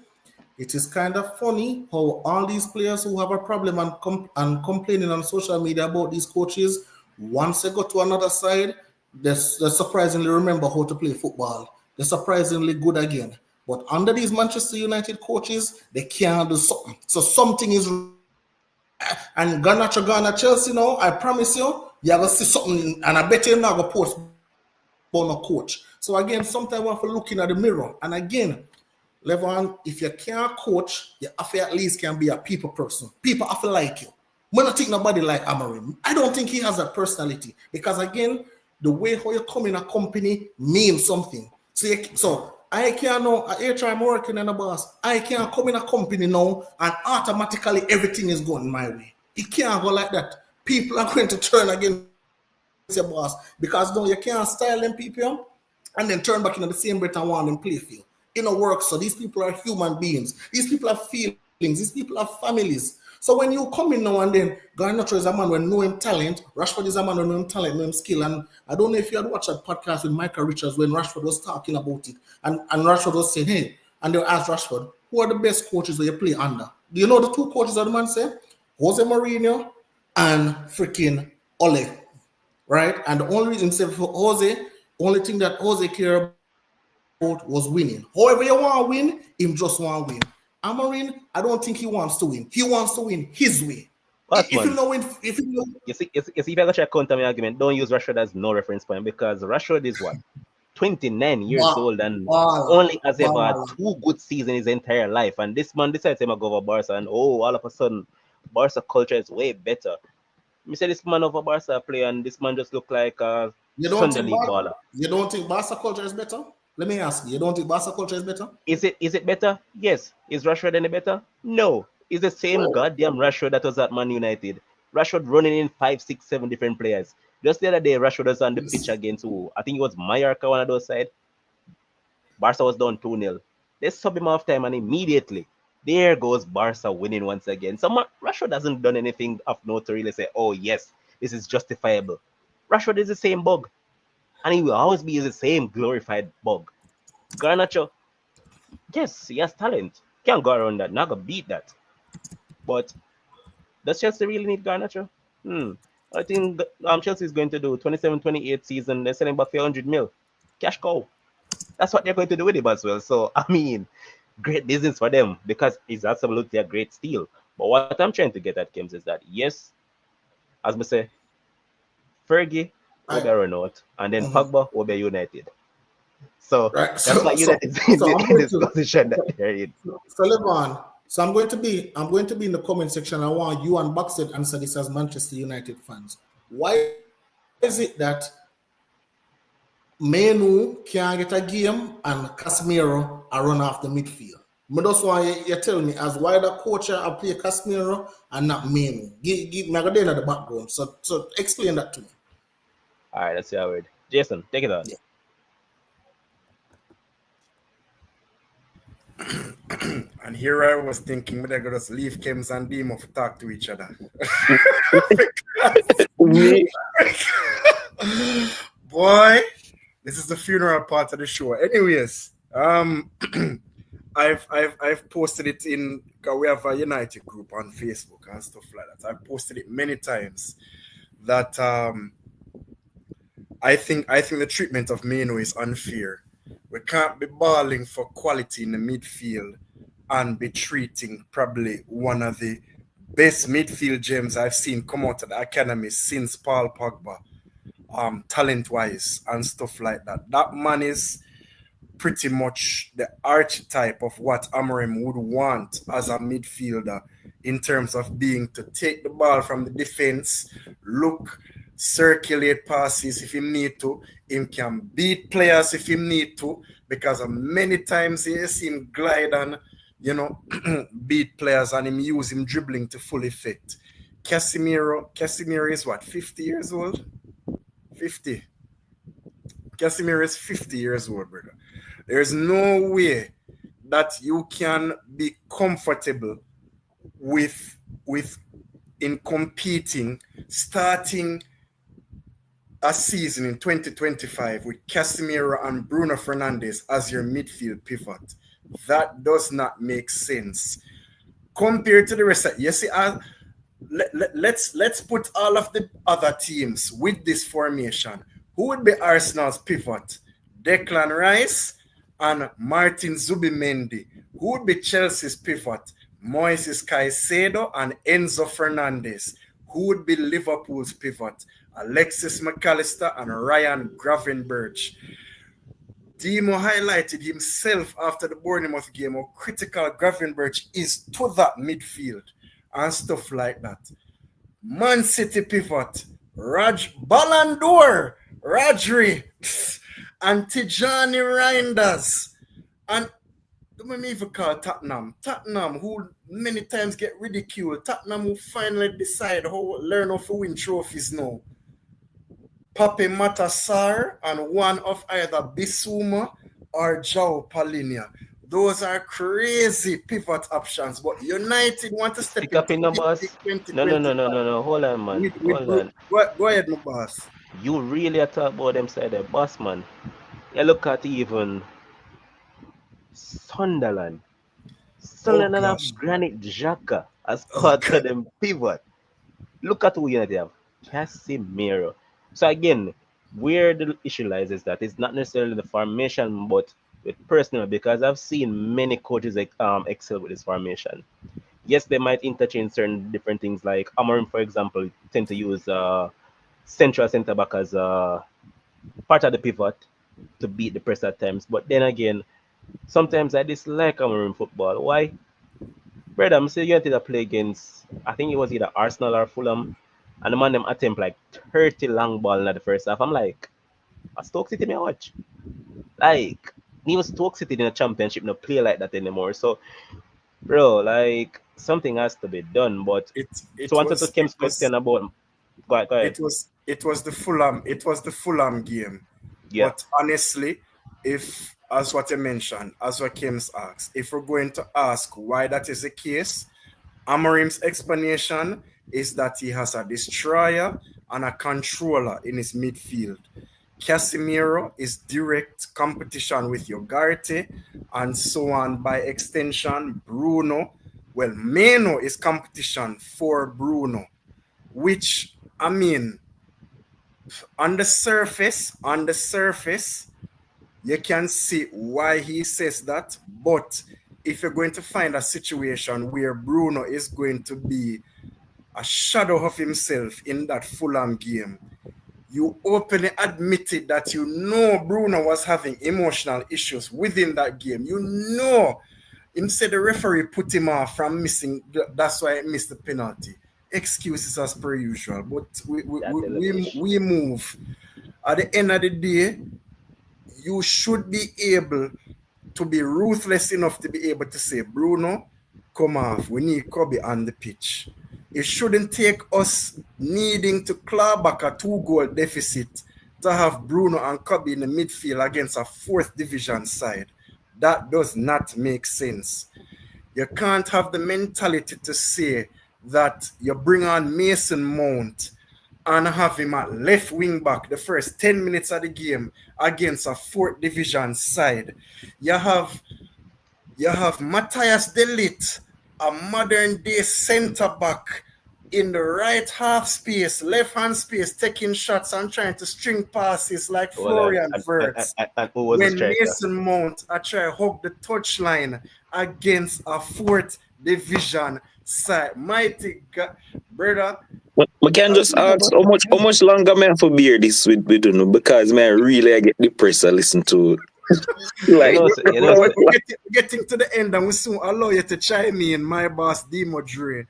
it is kind of funny how all these players who have a problem and complaining on social media about these coaches, once they go to another side, they surprisingly remember how to play football. They're surprisingly good again. But under these Manchester United coaches, they can't do something. So something is, and Ghana Chelsea now, I promise you, you're going to see something, and I bet you're not going to post about no coach. So again, sometimes we have to look in at the mirror. And again, Levon, if you can't coach, you have to at least can be a people person. People have to like you. I don't think nobody like Amarim. I don't think he has that personality because again, the way how you come in a company means something. So I can't know at HR I'm working in a boss. I can't come in a company now and automatically everything is going my way. It can't go like that. People are going to turn against your boss because no, you can't style them people and then turn back into the same breath and want them play field. It don't work. So these people are human beings. These people have feelings. These people have families. So when you come in now and then, Garnacho is a man when know him talent. Rashford is a man when know him talent, know him skill. And I don't know if you had watched that podcast with Michael Richards when Rashford was talking about it. And Rashford was saying, hey, and they asked Rashford, who are the best coaches that you play under? Do you know the two coaches that the man said? Jose Mourinho and freaking Ole, right? And the only reason for Jose, only thing that Jose cared about was winning. However you want to win, him just want to win. Amarin, I don't think he wants to win. He wants to win his way. If you Bossman, know, if you know, you see, if I got to counter my argument, don't use Rashford as no reference point because Rashford is what 29 years ball, old and ball, only has ever had ball. two good seasons his entire life. And this man decides to go over Barca, and oh, all of a sudden, Barca culture is way better. Me say this man over Barca play, and this man just look like a You don't Sunday think league baller. You don't think Barca culture is better? Let me ask you. You don't think Barca culture is better? Is it better? Yes. Is Rashford any better? No. It's the same Well, goddamn Rashford that was at Man United. Rashford running in five, six, seven different players. Just the other day, Rashford was on the pitch it's- against who? I think it was Mallorca, one of those side. Barca was down 2-0. They sub him off time and immediately there goes Barca winning once again. So Rashford hasn't done anything of note to really say, oh yes, this is justifiable. Rashford is the same bug. And he will always be the same glorified bug. Garnacho, yes, he has talent. Can't go around that. Not gonna beat that. But does Chelsea really need Garnacho? I think Chelsea is going to do 27-28 season. They're selling back for 100 mil. Cash cow. That's what they're going to do with him as well. So, I mean, great business for them because it's absolutely a great steal. But what I'm trying to get at, Kims, is that yes, as I say, Fergie will I, be run out, and then mhm. Pogba will be United. So Right. that's why United's in, I'm in going this position that to they're in. so Levan. So I'm going to be in the comment section. I want you and Buxted answer this as Manchester United fans. Why is it that Menu can get a game and Casemiro are run off the midfield? Me just want you tell me as why the coach I play Casemiro and not Menu. Give me at the background. So explain that to me. All right, that's your word. Jason, take it on. Yeah. And here I was thinking, maybe I could just leave Kems and Demo to talk to each other. Me, Boy, this is the funeral part of the show. Anyways, I've posted it in, cause we have a United group on Facebook and stuff like that. I've posted it many times that I think the treatment of Meno is unfair. We can't be balling for quality in the midfield and be treating probably one of the best midfield gems I've seen come out of the academy since Paul Pogba, talent wise and stuff like that. That man is pretty much the archetype of what Amorim would want as a midfielder in terms of being to take the ball from the defense, look, circulate passes if he need to. Him can beat players if he need to, because many times he see him glide and beat players and him use him dribbling to full effect. Casemiro is what, 50 years old? 50. Casemiro is 50 years old, brother. There's no way that you can be comfortable with in competing, starting a season in 2025 with Casemiro and Bruno Fernandes as your midfield pivot. That does not make sense compared to the rest of. You see, let's put all of the other teams with this formation. Who would be Arsenal's pivot? Declan Rice and Martin Zubimendi. Who would be Chelsea's pivot? Moises Caicedo and Enzo Fernandez. Who would be Liverpool's pivot? Alexis McAllister and Ryan Gravenberch. Demo highlighted himself after the Bournemouth game how critical Gravenberch is to that midfield and stuff like that. Man City pivot, Ballon d'Or, Rodri, and Tijani Reinders. And don't me even call Tottenham. Tottenham, who many times get ridiculed. Tottenham who finally decide learn how to win trophies now. Pape Matasar and one of either Bissouma or João Palinha. Those are crazy pivot options, but United want to step Stick up into in the this boss. No, no, no, 2025 no, no, no. Hold on, man. with Hold on. go ahead, my boss. You really are talk about them side there, boss, man. You look at even Sunderland. Oh Sunderland gosh. have Granit Xhaka as Oh part god. of them pivot. Look at who United have. Casemiro. So again, where the issue lies is that it's not necessarily the formation, but with personnel, because I've seen many coaches excel with this formation. Yes, they might interchange certain different things. Like Amorim, for example, tend to use central centre back as part of the pivot to beat the press at times. But then again, sometimes I dislike Amorim football. Why? Brother, I'm saying you wanted to play against, I think it was either Arsenal or Fulham, and the man them attempt like 30 long ball in the first half. I'm like, a Stoke City may watch. Like, even Stoke City in the championship no play like that anymore. So, bro, like, something has to be done. But It to it answer to was it Kim's was question about, go ahead. it was the Fulham game. Yeah, But honestly, if as what you mentioned, as what Kim's asked, if we're going to ask why that is the case, Amorim's explanation is that he has a destroyer and a controller in his midfield. Casemiro is direct competition with Ugarte and so on by extension. Bruno, well, Meno is competition for Bruno, which I mean, on the surface, you can see why he says that. But if you're going to find a situation where Bruno is going to be a shadow of himself in that Fulham game, you openly admitted that you know Bruno was having emotional issues within that game. You know, him said the referee put him off from missing. That's why he missed the penalty. Excuses as per usual, but that's elevation. we move. At the end of the day, you should be able to be ruthless enough to be able to say, Bruno, come off. We need Kobe on the pitch. It shouldn't take us needing to claw back a 2-goal deficit to have Bruno and Kobe in the midfield against a fourth division side. That does not make sense. You can't have the mentality to say that you bring on Mason Mount and have him at left wing back the first 10 minutes of the game against a fourth division side. You have Matthias Delit, a modern day centre back in the right half space, left hand space, taking shots and trying to string passes like Well, Florian Wirtz. and who was the When striker? Mason Mount I try to hug the touchline against a fourth division side. Mighty God, brother. But we can just ask how much longer may I have to bear this with you know, because man really I get depressed I listen to You like know, you know, We're getting to the end and we soon allow you to chime in, my boss, Demo Dre.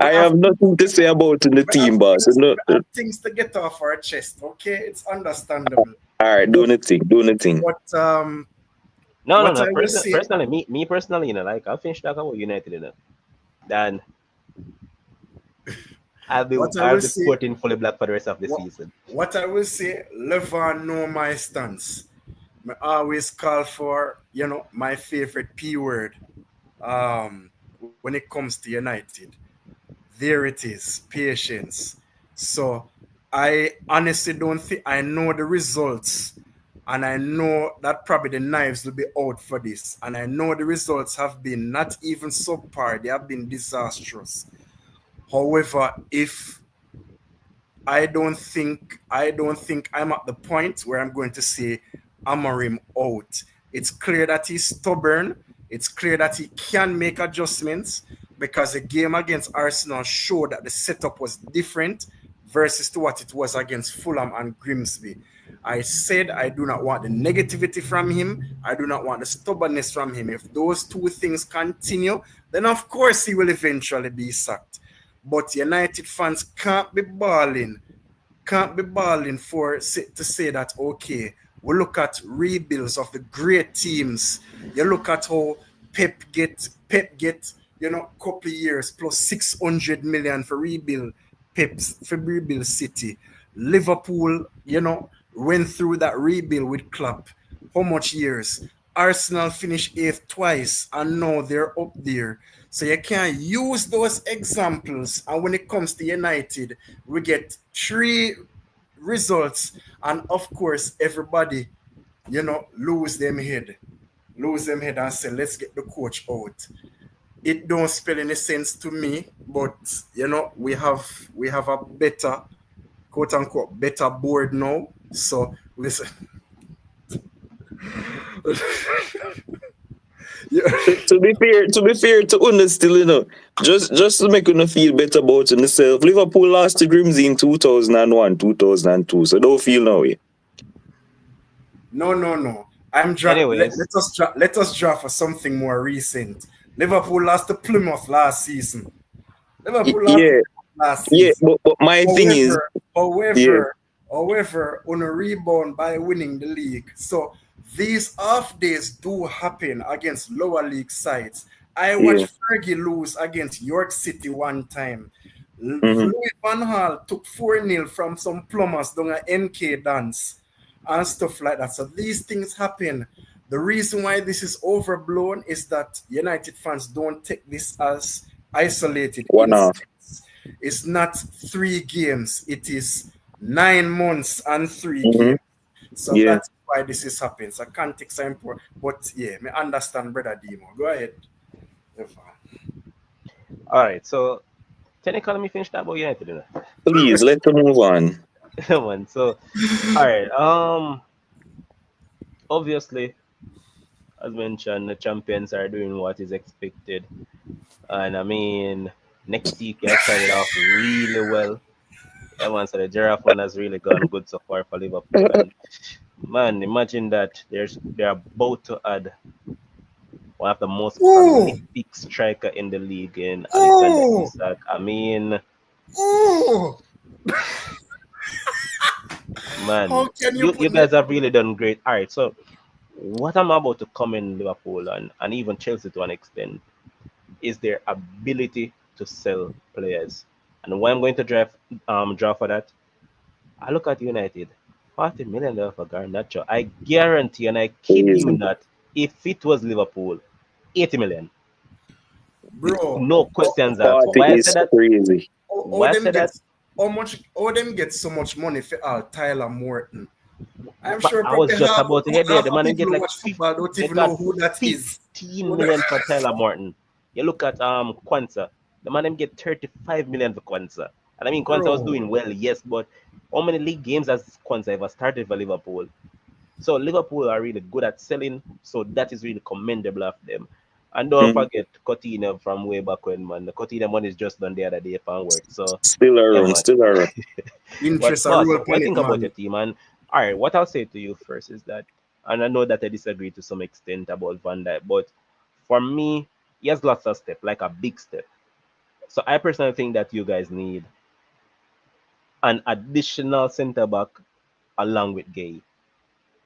I have nothing to say about in the team boss. No, we have things to get off our chest, okay? It's understandable. all right, But, do anything. what I will say, Personally, me personally, like I'll finish talking about United, then what I I'll will be say, supporting fully black for the rest of the what, season. what I will say, Levan know my stance. I always call for, my favorite P word. When it comes to United, there it is, patience. So I honestly don't think I know the results, and I know that probably the knives will be out for this, and I know the results have been not even subpar; they have been disastrous. However, if I don't think I'm at the point where I'm going to say Amorim out. It's clear that he's stubborn. It's clear that he can make adjustments because the game against Arsenal showed that the setup was different versus to what it was against Fulham and Grimsby. I said I do not want the negativity from him. I do not want the stubbornness from him. If those two things continue, then of course he will eventually be sacked. But United fans can't be balling to say that okay, we look at rebuilds of the great teams. You look at how Pep get couple years plus 600 million for rebuild City. Liverpool went through that rebuild with Klopp. How much years? Arsenal finished eighth twice and now they're up there. So you can use those examples. And when it comes to United, we get three results. And of course, everybody, lose them head and say, let's get the coach out. It don't spell any sense to me, but we have a better, quote unquote, better board now. So listen. Yeah. To be fair to Una still, just to make Una feel better about yourself, Liverpool lost to Grimsby in 2001, 2002, so don't feel no way. No, no, no. Anyways, Let us draw for something more recent. Liverpool lost to Plymouth last season. Liverpool lost to Yeah, Plymouth last yeah, season. but my thing is, However, yeah, on a rebound by winning the league. So these off days do happen against lower league sides. I yeah, watched Fergie lose against York City one time. mm-hmm, Louis Van Gaal took 4-0 from some plumbers doing an NK dance and stuff like that. So these things happen. The reason why this is overblown is that United fans don't take this as isolated one off. incidents. It's not 3 games, it is 9 months and three Mm-hmm, games. So yeah. that's why this is happening. So context is important. But yeah, me understand, brother Demo. Go ahead. all right. So technically, let me finish that about United. Please, let's move on. Man, so all right. Obviously, as mentioned, the champions are doing what is expected, and I mean, next week has started off really well. Yeah, man. So the giraffe one has really gone good so far for Liverpool, and man, imagine that they're about to add one of the most Ooh, prolific striker in the league in Alexander ooh, Isak. I mean, ooh. How man, can you you put me? guys have really done great. All right, so what I'm about to comment Liverpool and even Chelsea to an extent is their ability to sell players. And why I'm going to draw for that, I look at United, $40 million for Garnacho. I guarantee and I kid you Crazy. not, if it was Liverpool, 80 million. Bro, No questions asked. 40 Why I say is that? crazy. how Why I them say get that? how them get so much money for Tyler Morton? I'm But sure I was probably just half about to get there. half The of man people get who like watch football don't they even got know who that is. 15 million for Tyler Morton. You look at Kwanzaa. The man them get 35 million for Kwanzaa. And I mean Kwanzaa was Bro, doing well, yes, but how many league games has Kwanzaa ever started for Liverpool? So Liverpool are really good at selling, so that is really commendable of them. And don't Mhm. forget Coutinho from way back when, man. The Coutinho money is just done the other day upon work. So Still yeah, around, man. still around. But interest a boss, rule what upon I it, think about man. your team, and all right, what I'll say to you first is that, and I know that I disagree to some extent about Van Dijk, but for me, he has lots of step, like a big step. So I personally think that you guys need an additional centre back along with Gay.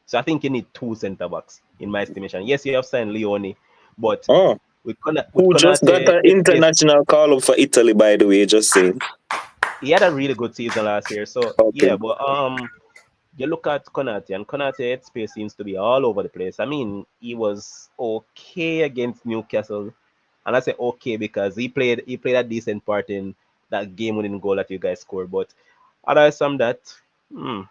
So I think you need two centre backs in my estimation. Yes, you have signed Leone, but Oh, with who just got Konate, an yes, international call up for Italy, by the way, just saying. he had a really good season last year. So Okay. yeah, but you look at Konate, and Konate headspace seems to be all over the place. I mean, he was okay against Newcastle, and I say okay because he played a decent part in that game-winning goal that you guys scored. But other from that, hmm,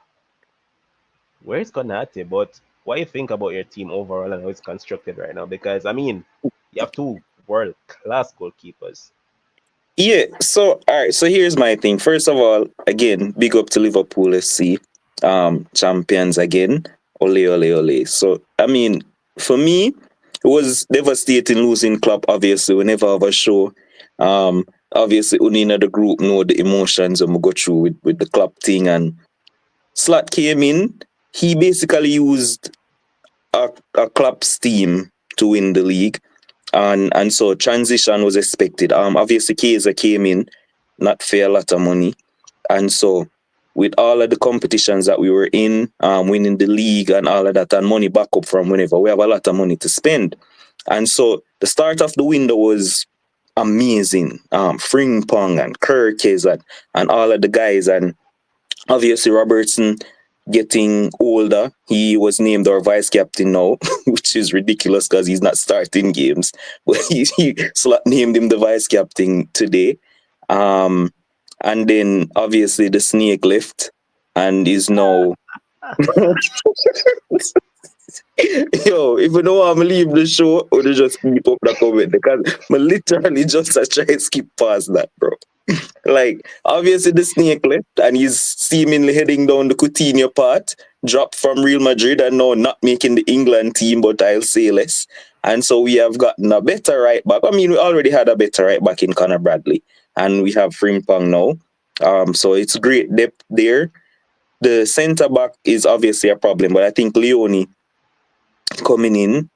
where's Konate? But what do you think about your team overall and how it's constructed right now? Because I mean, you have two world-class goalkeepers. Yeah, so all right, so here's my thing. First of all, again, big up to Liverpool SC, champions again. Ole ole ole. So I mean, for me, it was devastating losing Klopp. Obviously, we never have a show. Obviously, only in the group know the emotions and we go through with the Klopp thing. And Slot came in. He basically used a Klopp's team to win the league, and so transition was expected. Obviously Kaiser came in, not for a lot of money, and so with all of the competitions that we were in, winning the league and all of that, and money back up from whenever, we have a lot of money to spend, and so the start of the window was amazing. Frimpong and Kirkes and all of the guys, and obviously Robertson getting older. He was named our vice captain now, which is ridiculous because he's not starting games. But he named him the vice captain today. Um, and then obviously the snake left and is now. Yo, if you know I'm leave the show, or just keep up the comment because I literally just try to skip past that, bro. Like, obviously, the snake left and he's seemingly heading down the Coutinho part, dropped from Real Madrid and now not making the England team, but I'll say less. And so we have gotten a better right back. I mean, we already had a better right back in Connor Bradley, and we have Frimpong now. So it's great depth there. The centre back is obviously a problem, but I think Leone coming in,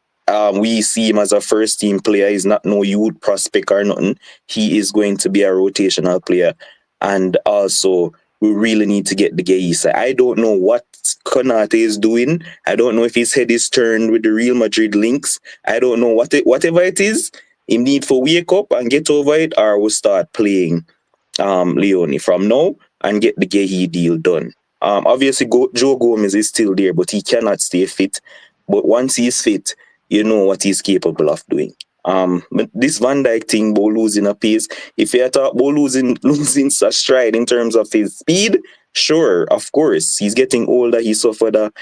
we see him as a first team player. He's not no youth prospect or nothing. He is going to be a rotational player. And also, we really need to get the Geisa. I don't know what Konate is doing. I don't know if his head is turned with the Real Madrid links. I don't know whatever it is. He need to wake up and get over it, or we'll start playing Leone from now and get the Gehi deal done. Obviously, Joe Gomez is still there, but he cannot stay fit. But once he's fit, you know what he's capable of doing. But this Van Dijk thing about losing a pace, if you talk about losing a stride in terms of his speed, sure, of course. He's getting older. He suffered a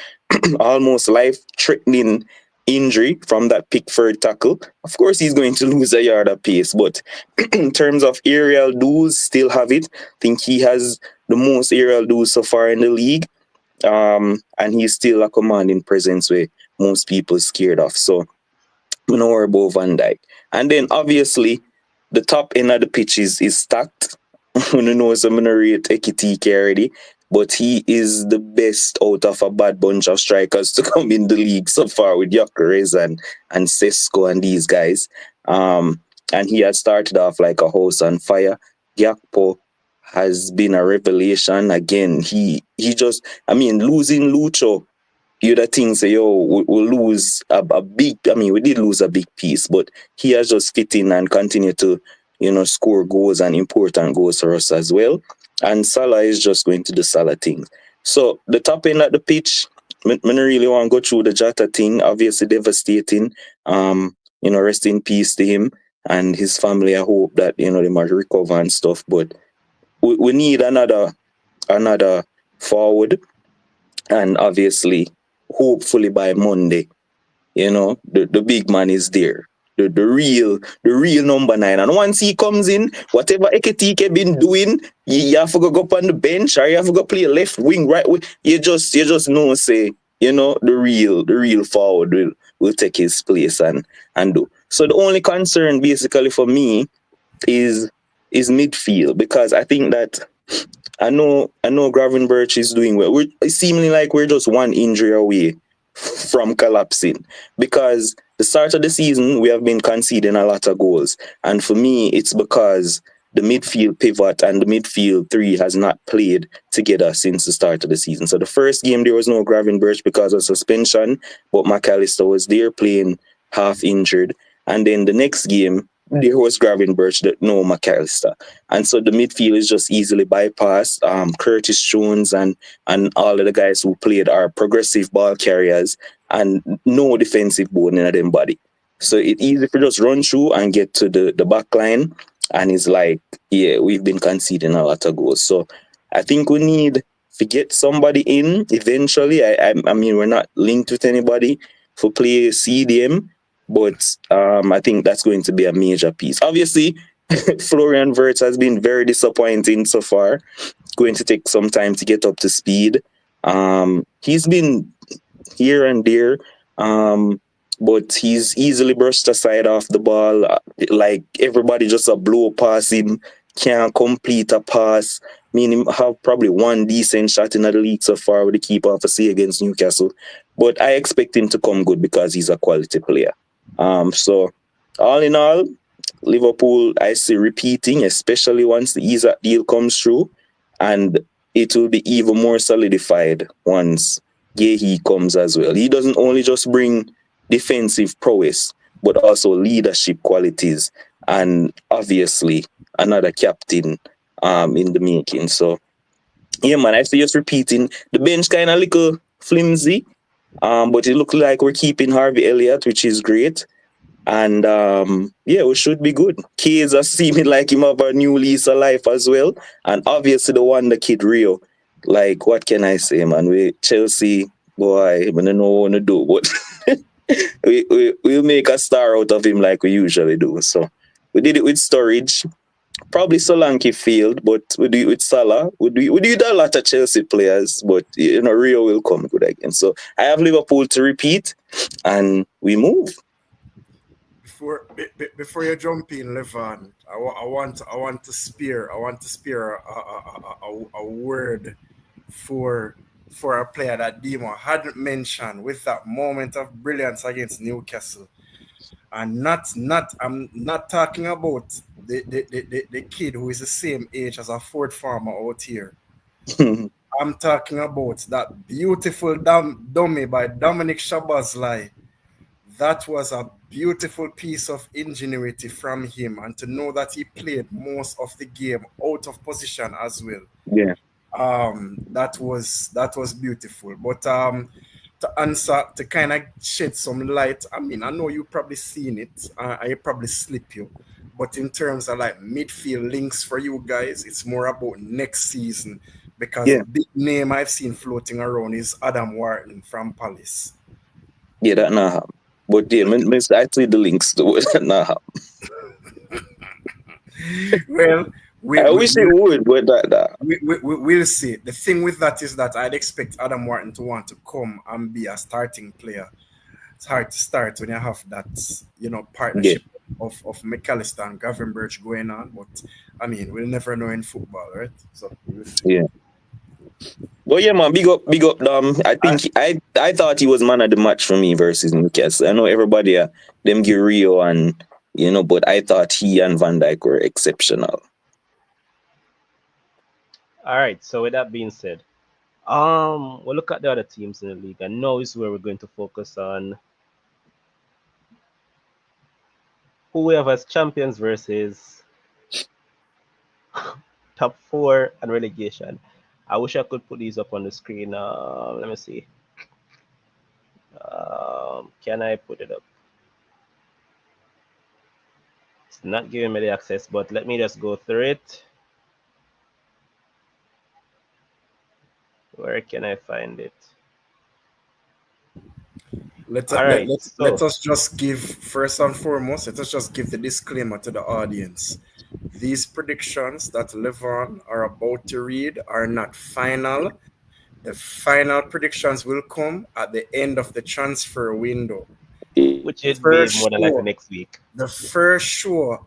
almost life-threatening injury from that Pickford tackle. Of course, he's going to lose a yard of pace, but in terms of aerial duels, still have it. I think he has the most aerial duels so far in the league. And he's still a commanding presence where most people scared of. So we know we're about Van Dijk. And then obviously the top end of the pitch is stacked. We know some rate Ekitike already, but he is the best out of a bad bunch of strikers to come in the league so far with Gyökeres and Sesko and these guys. And he had started off like a house on fire. Gakpo has been a revelation again. He just, I mean, losing Lucho, you'd have think say, yo, we'll lose a big, I mean, we did lose a big piece, but he has just fit in and continue to, score goals and important goals for us as well. And Salah is just going to do Salah things. So the top end at the pitch, I don't really want to go through the Jota thing, obviously devastating. Rest in peace to him and his family. I hope that, they might recover and stuff, but we need another forward, and obviously, hopefully by Monday, the big man is there. The real number 9. And once he comes in, whatever Ekitike been doing, you have to go up on the bench, or you have to go play left wing, right wing. You just know, say, the real forward will take his place and do. So the only concern basically for me is midfield, because I think that I know Gravenberch is doing well. It's seemingly like we're just one injury away from collapsing, because the start of the season we have been conceding a lot of goals, and for me it's because the midfield pivot and the midfield three has not played together since the start of the season. So the first game there was no Gravenberch because of suspension, but McAllister was there playing half injured, and then the next game there was Gravenberch, no McAllister. And so the midfield is just easily bypassed. Curtis Jones and all of the guys who played are progressive ball carriers and no defensive bone in them body. So it's easy to just run through and get to the back line. And it's like, yeah, we've been conceding a lot of goals. So I think we need to get somebody in eventually. I mean, we're not linked with anybody for play CDM. But I think that's going to be a major piece. Obviously, Florian Wirtz has been very disappointing so far. Going to take some time to get up to speed. He's been here and there, but he's easily brushed aside off the ball. Like everybody just a blow past him, can't complete a pass. Meaning have probably one decent shot in the league so far with the keeper of a say against Newcastle. But I expect him to come good because he's a quality player. So all in all, Liverpool I see repeating, especially once the Isaac deal comes through, and it will be even more solidified once Gehi comes as well. He doesn't only just bring defensive prowess, but also leadership qualities, and obviously another captain in the making. So yeah, man, I see just repeating. The bench kind of little flimsy. But it looks like we're keeping Harvey Elliott, which is great. And yeah, we should be good. Kids are seeming like him have a new lease of life as well. And obviously the one, the kid Rio. Like, what can I say, man? We Chelsea, boy, I don't know what to do, but we'll make a star out of him like we usually do. So we did it with Storage. Probably Solanke failed, but we do it with Salah. We do it a lot of Chelsea players, but Rio will come good again. So I have Liverpool to repeat, and we move. before you jump in, Levan, I want to spear a word for a player that Demo hadn't mentioned with that moment of brilliance against Newcastle. And I'm not talking about the kid who is the same age as a Ford farmer out here. I'm talking about that beautiful dummy by Dominic Shabazlai. That was a beautiful piece of ingenuity from him, and to know that he played most of the game out of position as well. Yeah. That was beautiful. But to answer, to kind of shed some light, I mean, I know you probably seen it, I probably slip you, but in terms of like midfield links for you guys, it's more about next season, because Yeah. the big name I've seen floating around is Adam Wharton from Palace. Yeah, that not happen. But yeah, I see the links to it. That not happen. Well, we, I we, wish it would, but that. we'll see. The thing with that is that I'd expect Adam Wharton to want to come and be a starting player. It's hard to start when you have that, Yeah. partnership of McAllister and Gravenberch going on. But I mean, we'll never know in football, right? So we'll see. Yeah. But yeah, man, big up, I think I thought he was man of the match for me versus Newcastle. I know everybody, them give Rio and but I thought he and Van Dijk were exceptional. All right. So with that being said, we'll look at the other teams in the league, and now is where we're going to focus on who we have as champions versus top four and relegation. I wish I could put these up on the screen. Let me see. Can I put it up? It's not giving me the access, but let me just go through it. Where can I find it? Let, All let, right, let, let so us just give, first and foremost, let us just give the disclaimer to the audience. These predictions that Levon are about to read are not final. The final predictions will come at the end of the transfer window. which would be First more than likely show, next week. the first show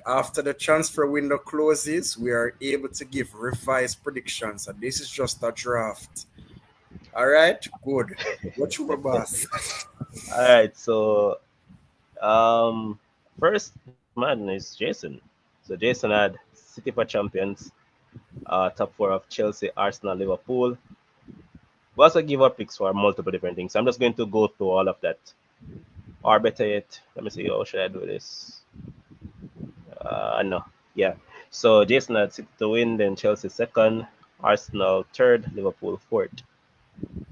after the transfer window closes, we are able to give revised predictions, and this is just a draft. All right, good. What you boss? All right, so um, first man is Jason. So Jason had City for champions, top four of Chelsea, Arsenal, Liverpool. We also give our picks for multiple different things. I'm just going to go through all of that. Or better yet, let me see, how should I do this? No, yeah. So Jason had City to win, then Chelsea second, Arsenal third, Liverpool fourth.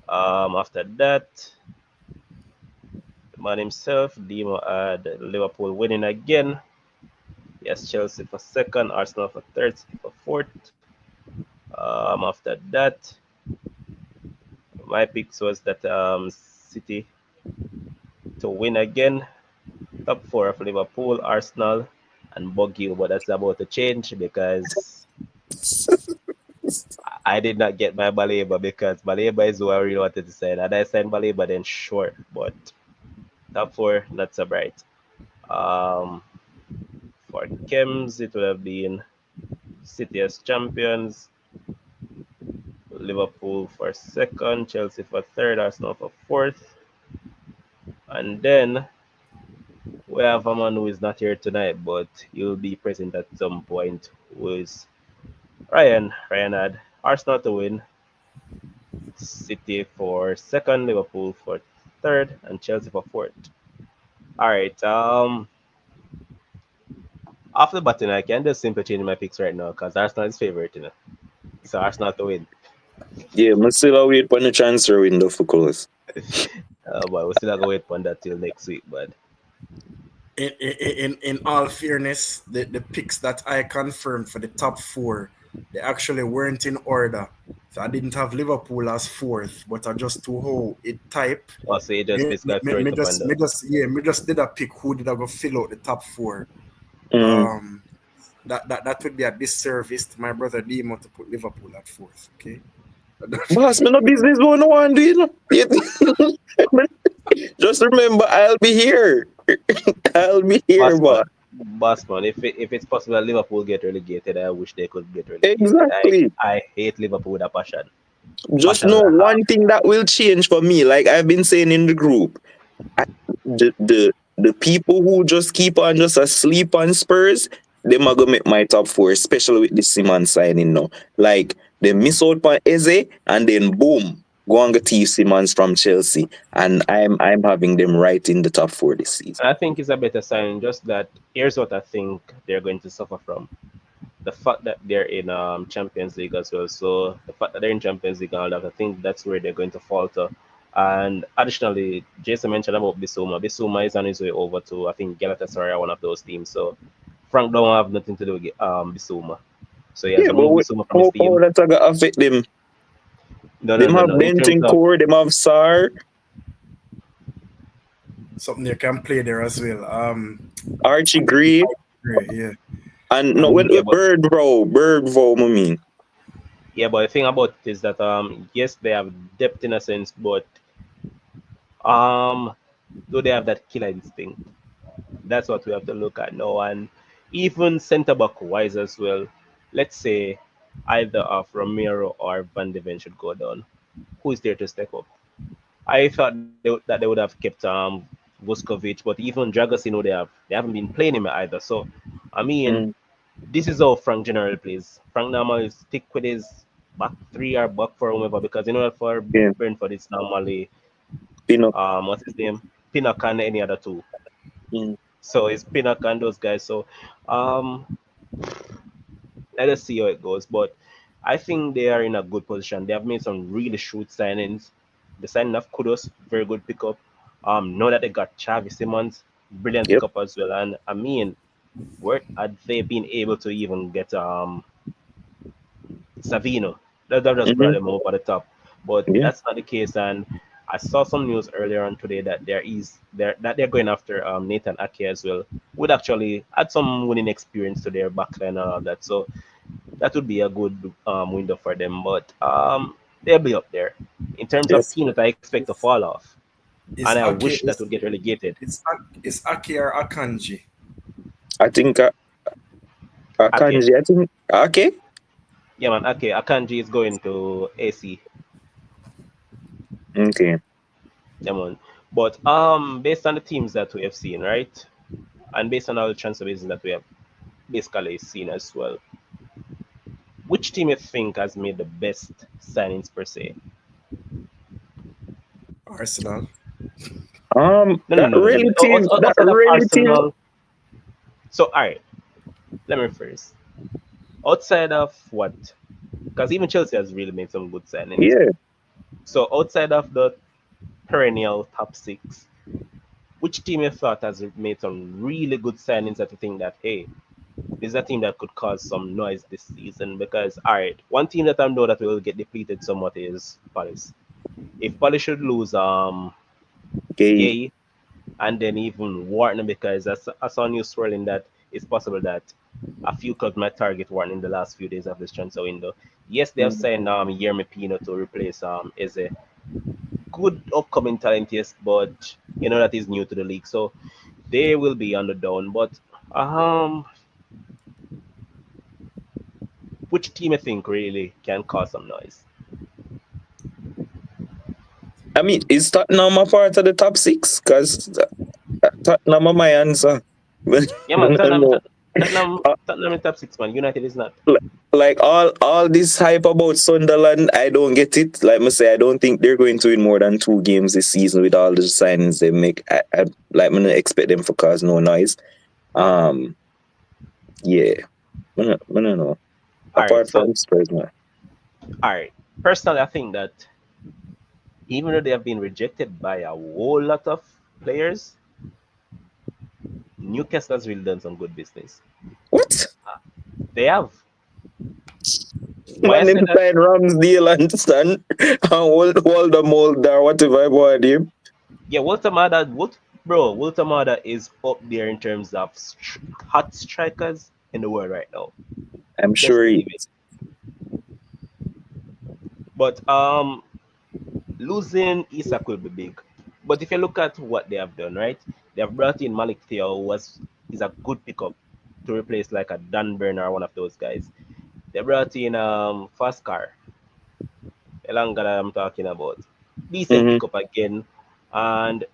After that, the man himself, Demo, had Liverpool winning again. Yes, Chelsea for second, Arsenal for third, City for fourth. After that, my picks was that City to win again, top four of Liverpool, Arsenal, and Buggy, but that's about to change because I did not get my Baleba because Baleba is who I really wanted to sign. Had I signed Baleba, then sure, but top four, not so bright. Um, for Kems, it would have been City as champions, Liverpool for second, Chelsea for third, Arsenal for fourth. And then we have a man who is not here tonight, but he'll be present at some point, who is Ryan. Ryan had Arsenal to win, City for second, Liverpool for third, and Chelsea for fourth. All right. Off the button, I can just simply change my picks right now because Arsenal is favorite. So Arsenal to win. Yeah, I still wait for the transfer window for close. But we still have to wait for that till next week. But In all fairness, the picks that I confirmed for the top four, they actually weren't in order. So I didn't have Liverpool as fourth, but I just to how it type. also, you just basically throw it up on the. Me just did a pick who did I go fill out the top four. Mm. That would be a disservice to my brother Demo to put Liverpool at fourth. Okay. Boss, me no business going on, do you know? Just remember, I'll be here. I'll be here, Bossman, man. Bossman. If it's possible that Liverpool get relegated, I wish they could get relegated. Exactly. I hate Liverpool with a passion, Just passion know and a half. one thing that will change for me, like I've been saying in the group. The people who just keep on just asleep on Spurs, them are gonna make my top four, especially with the Simon signing now. Like they miss out on Eze and then boom, go and get Steve Simmons from Chelsea. And I'm having them right in the top four this season. And I think it's a better sign. Just that here's what I think they're going to suffer from: the fact that they're in Champions League as well. So the fact that they're in Champions League and all that, I think that's where they're going to falter. And additionally, Jason mentioned about Bissouma. Bissouma is on his way over to, I think, Galatasaray, one of those teams. So Frank don't have nothing to do with Bissouma. So he has Yeah, to but move Bissouma from his how team. that gonna affect them? No, no, Them no, have no. In terms of Bentoncourt, them have Sar, Something you can play there as well. Archie Gray, Yeah. and no, And yeah, with but Birdvow, I mean. yeah, but the thing about it is that yes, they have depth in a sense, but um, do they have that killer instinct? That's what we have to look at now. And even centre back wise as well. Let's say either of Romero or Van de Ven should go down. Who is there to step up? I thought that they would have kept Vuskovic, but even Dragosino they haven't been playing him either. So I mean, Mm, this is how Frank generally plays. Frank normally stick with his back three or back four, whoever, because you know that for yeah, Brentford it's normally Pinnock. what's his name, Pinnock and any other two. Mm, So it's Pinnock and those guys. So um, let us see how it goes. But I think they are in a good position. They have made some really shrewd signings. The signing of Kudos, very good pickup. Know that they got Chavi Simmons, brilliant yep. pickup as well. And I mean, where had they been able to even get Savino? That just brought Hmm. them over the top. But Yeah. that's not the case. And I saw some news earlier on today that they're going after Nathan Ake as well. Would actually add some winning experience to their backline and all that. So that would be a good window for them. But they'll be up there. In terms of Yes. team that I expect to fall off, and is I Ake wish that would get relegated. is Ake or Akanji? I think Ake. Kanji. I think okay. Yeah, man. Ake. Akanji is going to AC. Okay. Yeah, man. But based on the teams that we have seen, right, and based on all the transfer business that we have basically seen as well, which team you think has made the best signings per se? Arsenal. No, no, That no, no, no. relative. That Outside of relative. Arsenal. So, all right. Let me first. Outside of what? Because even Chelsea has really made some good signings. Yeah. So outside of the perennial top six, which team you thought has made some really good signings that you think that hey, this is a team that could cause some noise this season? Because all right, one team that I know that will get depleted somewhat is Palace. If Palace should lose Okay. Gay and then even Warner, because I saw news swirling that it's possible that a few clubs might target Warner in the last few days of this transfer window. Yes, they have Mm. signed Yermi Pino to replace Eze. Good upcoming talent, yes, but you know that he's new to the league, so they will be on the down. But um, which team I think really can cause some noise? I mean, is Tottenham a part of the top six? Because Tottenham are my answer. Yeah, man, No. Tottenham in top six, man. United is not. Like all this hype about Sunderland, I don't get it. Like I say, I don't think they're going to win more than 2 games this season with all the signings they make. I like I don't expect them for cause no noise. Um, yeah, I don't know. All right, Apart so from Spurs, man. all right. Personally, I think that even though they have been rejected by a whole lot of players, Newcastle has really done some good business. What? They have. Why I Man, say them that? sign Ramsdale and Stan and Walder Mold or whatever I bought him. Yeah, Walter Mada is up there in terms of hot strikers in the world right now. I'm Best sure he believe it. But losing Isak will be big. But if you look at what they have done, right? They have brought in Malik Theo, who was is a good pickup to replace like a Dan Burn or one of those guys. They brought in Faskar, Elanga that I'm talking about. Decent Mm-hmm. pickup again. And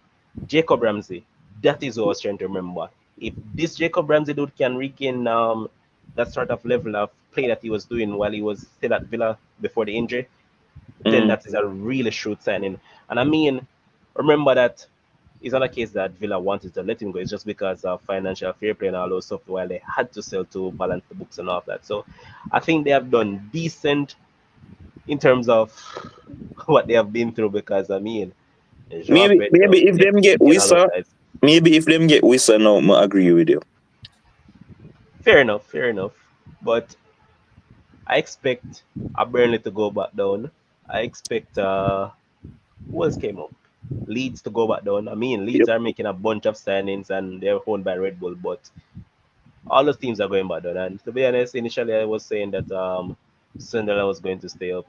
Jacob Ramsey. That is what I was trying to remember. If this Jacob Ramsey dude can regain that sort of level of play that he was doing while he was still at Villa before the injury, then Mm-hmm. that is a really shrewd signing. And I mean, remember that it's not a case that Villa wanted to let him go. It's just because of financial fair play and all those stuff while they had to sell to balance the books and all of that. So I think they have done decent in terms of what they have been through because I mean, Joao Pedro, Maybe if them get FTT and all those Wissa, guys. maybe if them get Wissa now, I agree with you. Fair enough, fair enough. But I expect a Burnley to go back down. I expect who else came up? Leeds to go back down. I mean, Leeds Yep. are making a bunch of signings and they're owned by Red Bull, but all those teams are going back down. And to be honest, initially I was saying that Sunderland was going to stay up.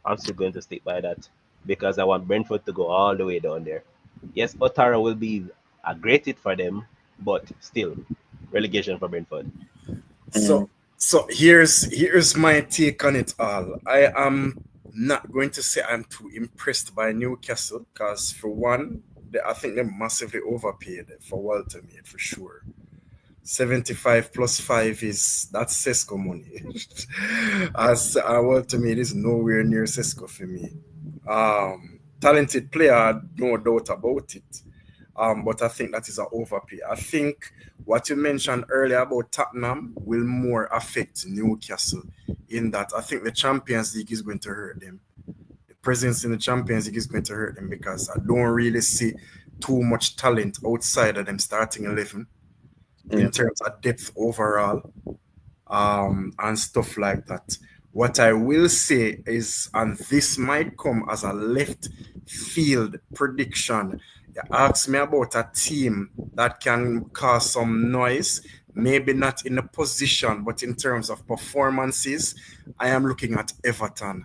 I'm still going to stick by that because I want Brentford to go all the way down there. Yes, Otara will be a great hit for them, but still, relegation for Brentford. Mm-hmm. So here's my take on it all. I am not going to say I'm too impressed by Newcastle because for one, I think they're massively overpaid for Walter Mate for sure. 75 plus 5 is that's Cisco money. As Walter Mate is nowhere near Cisco for me. Talented player, no doubt about it. But I think that is an overpay. I think what you mentioned earlier about Tottenham will more affect Newcastle in that I think the Champions League is going to hurt them. The presence in the Champions League is going to hurt them because I don't really see too much talent outside of them starting 11 Yeah. in terms of depth overall, and stuff like that. What I will say is, and this might come as a left field prediction, you ask me about a team that can cause some noise, maybe not in the position, but in terms of performances. I am looking at Everton.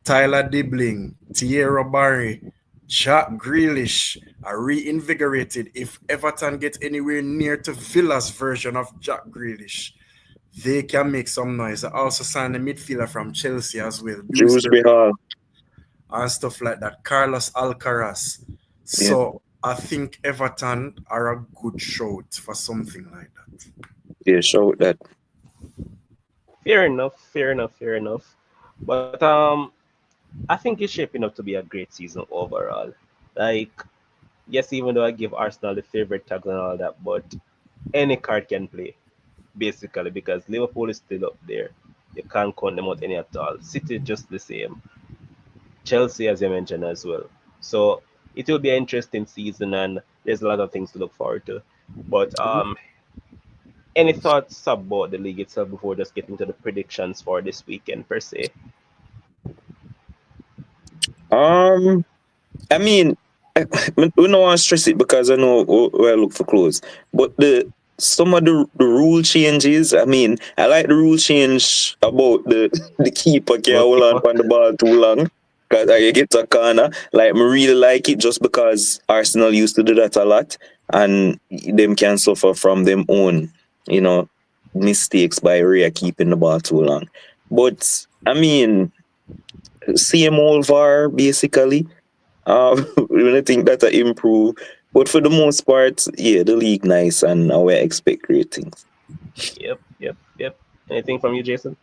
Tyler Dibling, Thierry Barry, Jack Grealish are reinvigorated. If Everton get anywhere near to Villa's version of Jack Grealish, they can make some noise. I also signed a midfielder from Chelsea as well, Dewsbury Dewsbury Hall. and stuff like that. Carlos Alcaraz. Yeah. So I think Everton are a good shout for something like that. Yeah. Show that. Fair enough, fair enough, fair enough. But I think it's shaping up to be a great season overall. Like, yes, even though I give Arsenal the favorite tags and all that, but any card can play basically because Liverpool is still up there. You can't count them out any at all. City just the same. Chelsea, as you mentioned as well. So it will be an interesting season, and there's a lot of things to look forward to. But any thoughts about the league itself before just getting to the predictions for this weekend per se? Um, I mean, we don't want to stress it because I know where I look for clothes. But some of the rule changes. I mean, I like the rule change about the keeper can hold on Goalkeeper. on the ball too long because I get a corner. Like, I really like it just because Arsenal used to do that a lot, and them can suffer from them own, you know, mistakes by Rhea keeping the ball too long. But I mean, same old VAR basically. When I think that I improve. But for the most part, yeah, the league nice and I expect great things. Yep, yep, yep. Anything from you, Jason?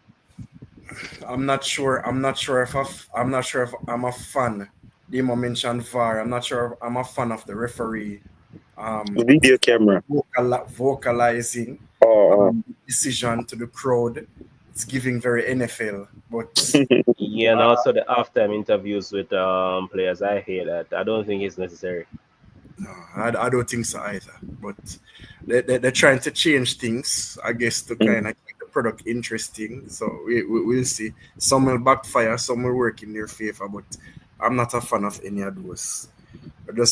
I'm not sure. I'm not sure if I'm a fan. Demo mentioned VAR. I'm not sure if I'm a fan of the referee um, Video camera. vocalizing Oh, decision to the crowd. It's giving very NFL, but Yeah, and uh, also the halftime interviews with players. I hate that. I don't think it's necessary. no, I don't think so either. But they're trying to change things, I guess, to kind of keep the product interesting. So we'll see. Some will backfire, some will work in their favor. But I'm not a fan of any of those. Agreed.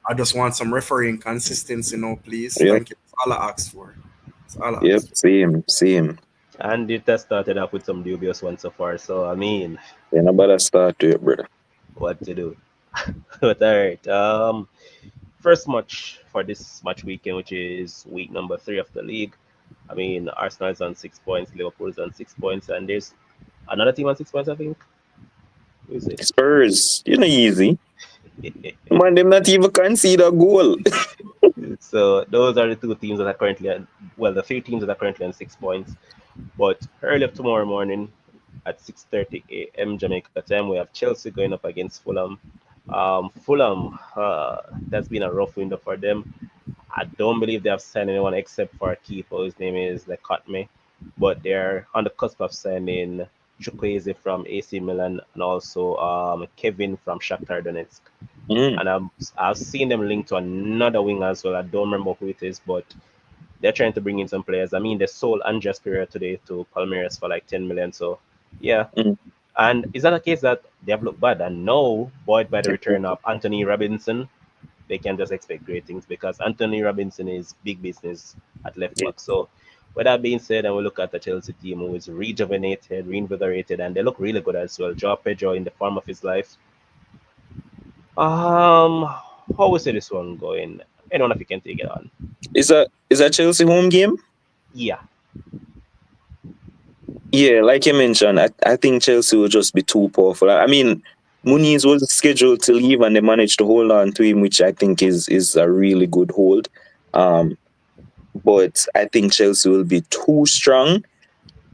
I just want some refereeing consistency now, please. yep, Thank you. That's all I ask for. That's all I yep, ask for. same, same. And it has started off with some dubious ones so far. So I mean, Then I better start to it, brother. what to do? But all right. first match for this match weekend, which is week number 3 of the league. I mean, Arsenal is on 6 points, Liverpool is on 6 points, and there's another team on 6 points, I think. Who is it? Spurs, easy. Man, them not even concede a goal. So those are the two teams that are currently well, the three teams that are currently on 6 points. But early up tomorrow morning at 6:30 a.m. Jamaica time, we have Chelsea going up against Fulham. Fulham, that's been a rough window for them. I don't believe they have signed anyone except for a keeper. His name is Lekotme, but they're on the cusp of signing Chukwueze from AC Milan and also Kevin from Shakhtar Donetsk. Mm, And I've seen them linked to another wing as well. I don't remember who it is, but they're trying to bring in some players. I mean, they sold Andres Pereira today to Palmeiras for like 10 million. So yeah, mm, and is that a case that they have looked bad? And no, buoyed by the return of Anthony Robinson, they can just expect great things because Anthony Robinson is big business at left yeah. back. So, with that being said, and we look at the Chelsea team who is rejuvenated, reinvigorated, and they look really good as well. Joao Pedro in the form of his life. How we see this one going? Anyone if you can take it on? Is that Chelsea home game? Yeah, Yeah, like you mentioned, I think Chelsea will just be too powerful. I mean, Muniz was scheduled to leave and they managed to hold on to him, which I think is a really good hold. Um, but I think Chelsea will be too strong.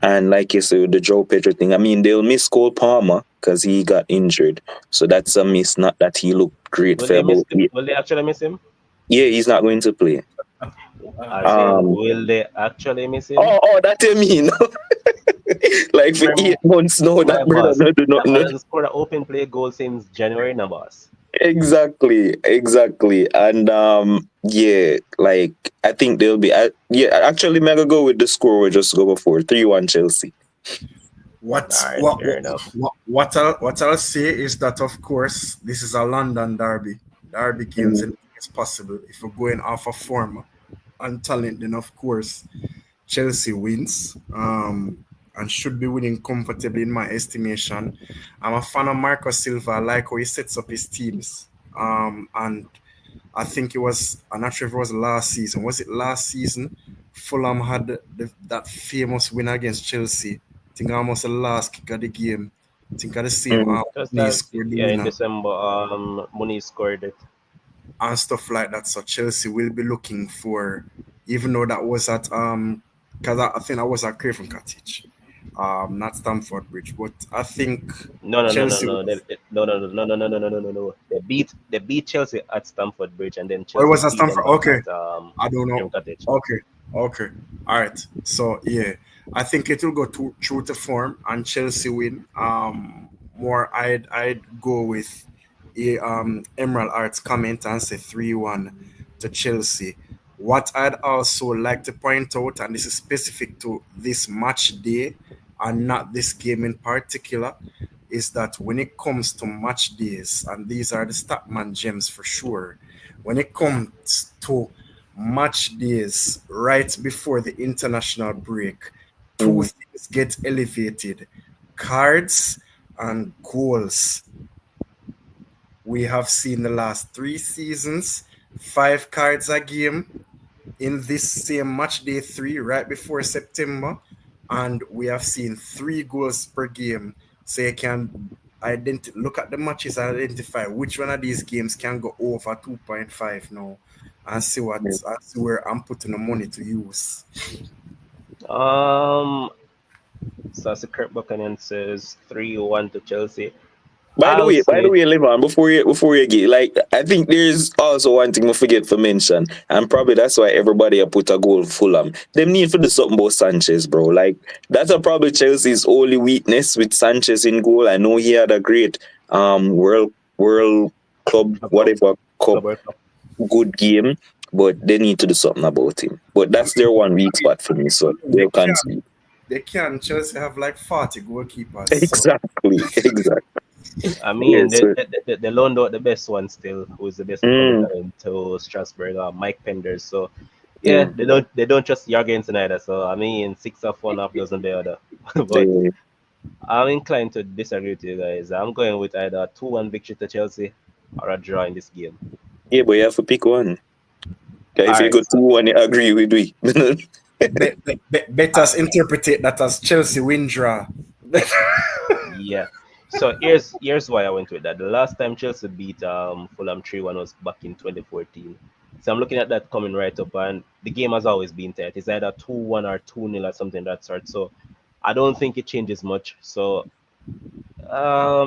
And like you said, the Joe Pedro thing, I mean, they'll miss Cole Palmer because he got injured. So that's a miss, not that he looked great will for they miss about him? Will they actually miss him? yeah, he's not going to play. As in, Um, will they actually miss him? oh, that you mean? Like for Remember, 8 months now, my that brother boss, no do that nothing. man has scored an open play goal since January, now, boss. Exactly. And yeah, like I think they'll be yeah, actually mega go with the score we just go before 3-1 Chelsea. All What right, what fair what enough. what I'll say is that of course this is a London derby. Derby games Mm, and it's possible if we're going off of form and talent, then of course Chelsea wins. And should be winning comfortably in my estimation. I'm a fan of Marco Silva. I like how he sets up his teams. And I think it was, I'm not sure if it was last season. Was it last season? Fulham had that famous win against Chelsea. I think almost the last kick of the game. I think at the same mm, Just he that, scored the yeah, in winner December, Mooney scored it. and stuff like that. So Chelsea will be looking for, even though that was at because I think that was at Craven Cottage, not Stamford Bridge. But I think No, no, no, no, Chelsea no, was, no, no, no, no, no, no, no, no, no, no, no. They beat Chelsea at Stamford Bridge, and then or it Chelsea was at beat them Stamford. back Okay, at I don't know. Craven Cottage. Okay, okay, all right. So yeah, I think it will go true to form and Chelsea win. More I'd go with a Emerald Arts comment and say 3-1 to Chelsea. What I'd also like to point out, and this is specific to this match day and not this game in particular, is that when it comes to match days, and these are the Statman gems for sure, when it comes to match days right before the international break, two mm, things get elevated: cards and goals. We have seen the last 3 seasons, 5 cards a game in this same match day 3 right before September, and we have seen 3 goals per game. So you can look at the matches and identify which one of these games can go over 2.5 now, and mm. see where I'm putting the money to use. Um, Sassy Kurt Buchanan says 3-1 to Chelsea. By the I'll way, by the say way, Levan, before you get like, I think there's also one thing I forget to mention, and probably that's why everybody put a goal Fulham. Them need to do something about Sanchez, bro. Like that's a probably Chelsea's only weakness with Sanchez in goal. I know he had a great world club Club Cup, whatever cup Club World Cup. good game, but they need to do something about him. But that's their one weak spot for me, so They they'll can, concede. they can. Chelsea have like 40 goalkeepers, so Exactly. I mean, Yes, sir. they loaned out the best one still, who is the best performing Mm, talent to Strasbourg, Mike Penders. So yeah, mm, they don't trust Jurgensen either. So I mean, six of one, half dozen the other. But yeah. I'm inclined to disagree with you guys. I'm going with either 2-1 victory to Chelsea or a draw in this game. Yeah, but you have to pick one. 'Cause if All you right. go 2-1, you agree with me. Bet us interpret that as Chelsea win draw. Yeah. So here's why I went with that. The last time Chelsea beat Fulham 3-1 was back in 2014. So I'm looking at that coming right up, and the game has always been tight. It's either 2-1 or 2-0 or something of that sort. So I don't think it changes much. So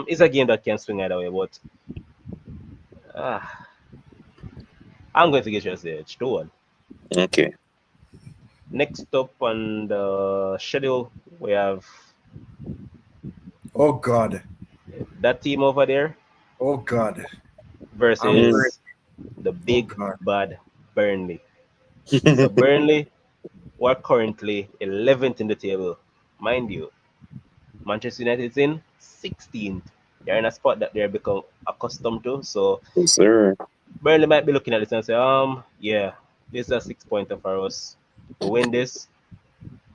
it's a game that can swing either way, but uh, I'm going to get Chelsea edge 2-1. Okay. Next up on the schedule, we have Oh God. that team over there Oh God. I'm Mm. worried. versus the Oh big God. bad Burnley. So Burnley were currently 11th in the table. Mind you, Manchester United is in 16th. They're in a spot that they're become accustomed to. So Yes, sir. Burnley might be looking at this and say, yeah, this is a 6 pointer for us. We win this,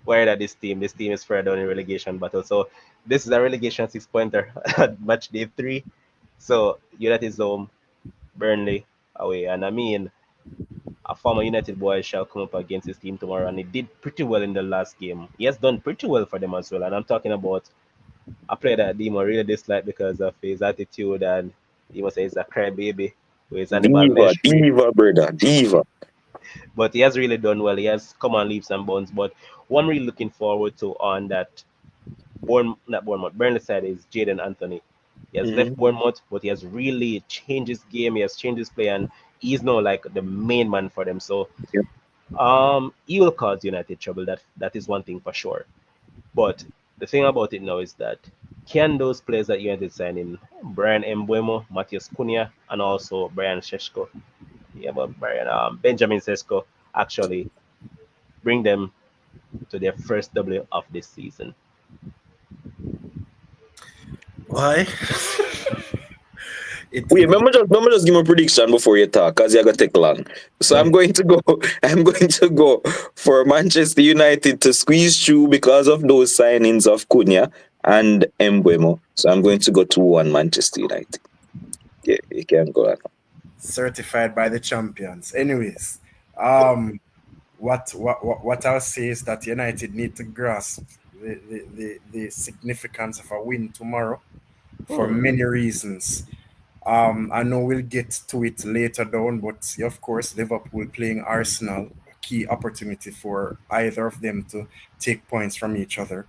where that this team is further down in relegation battle. So this is a relegation 6 pointer at match day 3. So United is home, Burnley away. And I mean, a former United boy shall come up against his team tomorrow, and he did pretty well in the last game. He has done pretty well for them as well. And I'm talking about a player that Demo really disliked because of his attitude, and he must say he's a crybaby with his animal Diva, ministry. diva, brother, diva. But he has really done well. He has come on leaps and bounds. But one really looking forward to on that not Bournemouth, Burnley side is Jaden Anthony. He has left Mm-hmm. Bournemouth, but he has really changed his game. He has changed his play, and he's now like the main man for them. So Yep. he will cause United trouble. That is one thing for sure. But the thing about it now is that can those players that United sign in, Brian Embuemo, Matthias Cunha, and also Brian Sheshko, yeah, but Brian Benjamin Sesko actually bring them to their first W of this season? Why? it Wait, it remember just give me a prediction before you talk, cause you're gonna take long. So yeah. I'm going to go. I'm going to go for Manchester United to squeeze through because of those signings of Cunha and Embuemo. So I'm going to go 2-1 Manchester United. Yeah, you can go on. Certified by the champions. Anyways, um, what I'll say is that United need to grasp the significance of a win tomorrow for Hmm. many reasons. I know we'll get to it later down, but of course, Liverpool playing Arsenal, a key opportunity for either of them to take points from each other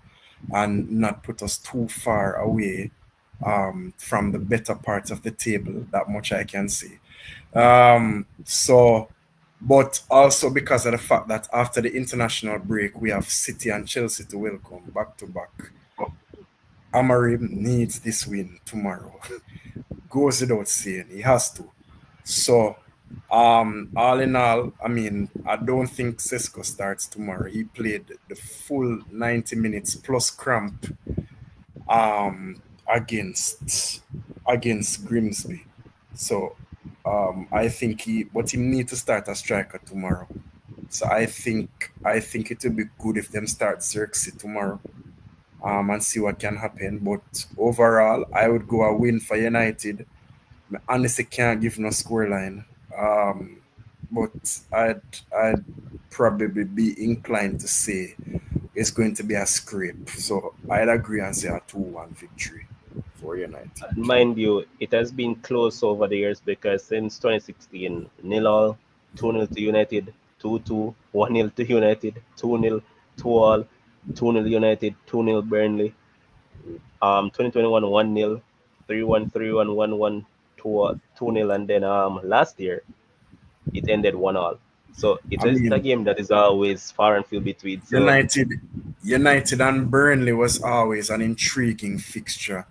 and not put us too far away from the better parts of the table. That much I can say. So, but also because of the fact that after the international break, we have City and Chelsea to welcome back to back. Amarim needs this win tomorrow. Goes without saying, he has to. So, all in all, I mean, I don't think Sesko starts tomorrow. He played the full 90 minutes plus cramp um, against Grimsby. So, I think he need to start a striker tomorrow. So I think it would be good if them start Xerxes tomorrow, and see what can happen. But overall, I would go a win for United. I honestly can't give no scoreline. Um, but I'd probably be inclined to say it's going to be a scrape. So I'd agree and say a 2-1 victory for United. And mind you, it has been close over the years because since 2016, nil all, 2-0 to United, 2-2, 1-0 to United, 2-0, 2-all, 2-0 United, 2-0 Burnley. 2021, 1-0, 3-1, 3-1, 1-1, 2-0, and then last year it ended 1-all. So I it's a mean, game that is always far and few between. So United, United and Burnley was always an intriguing fixture.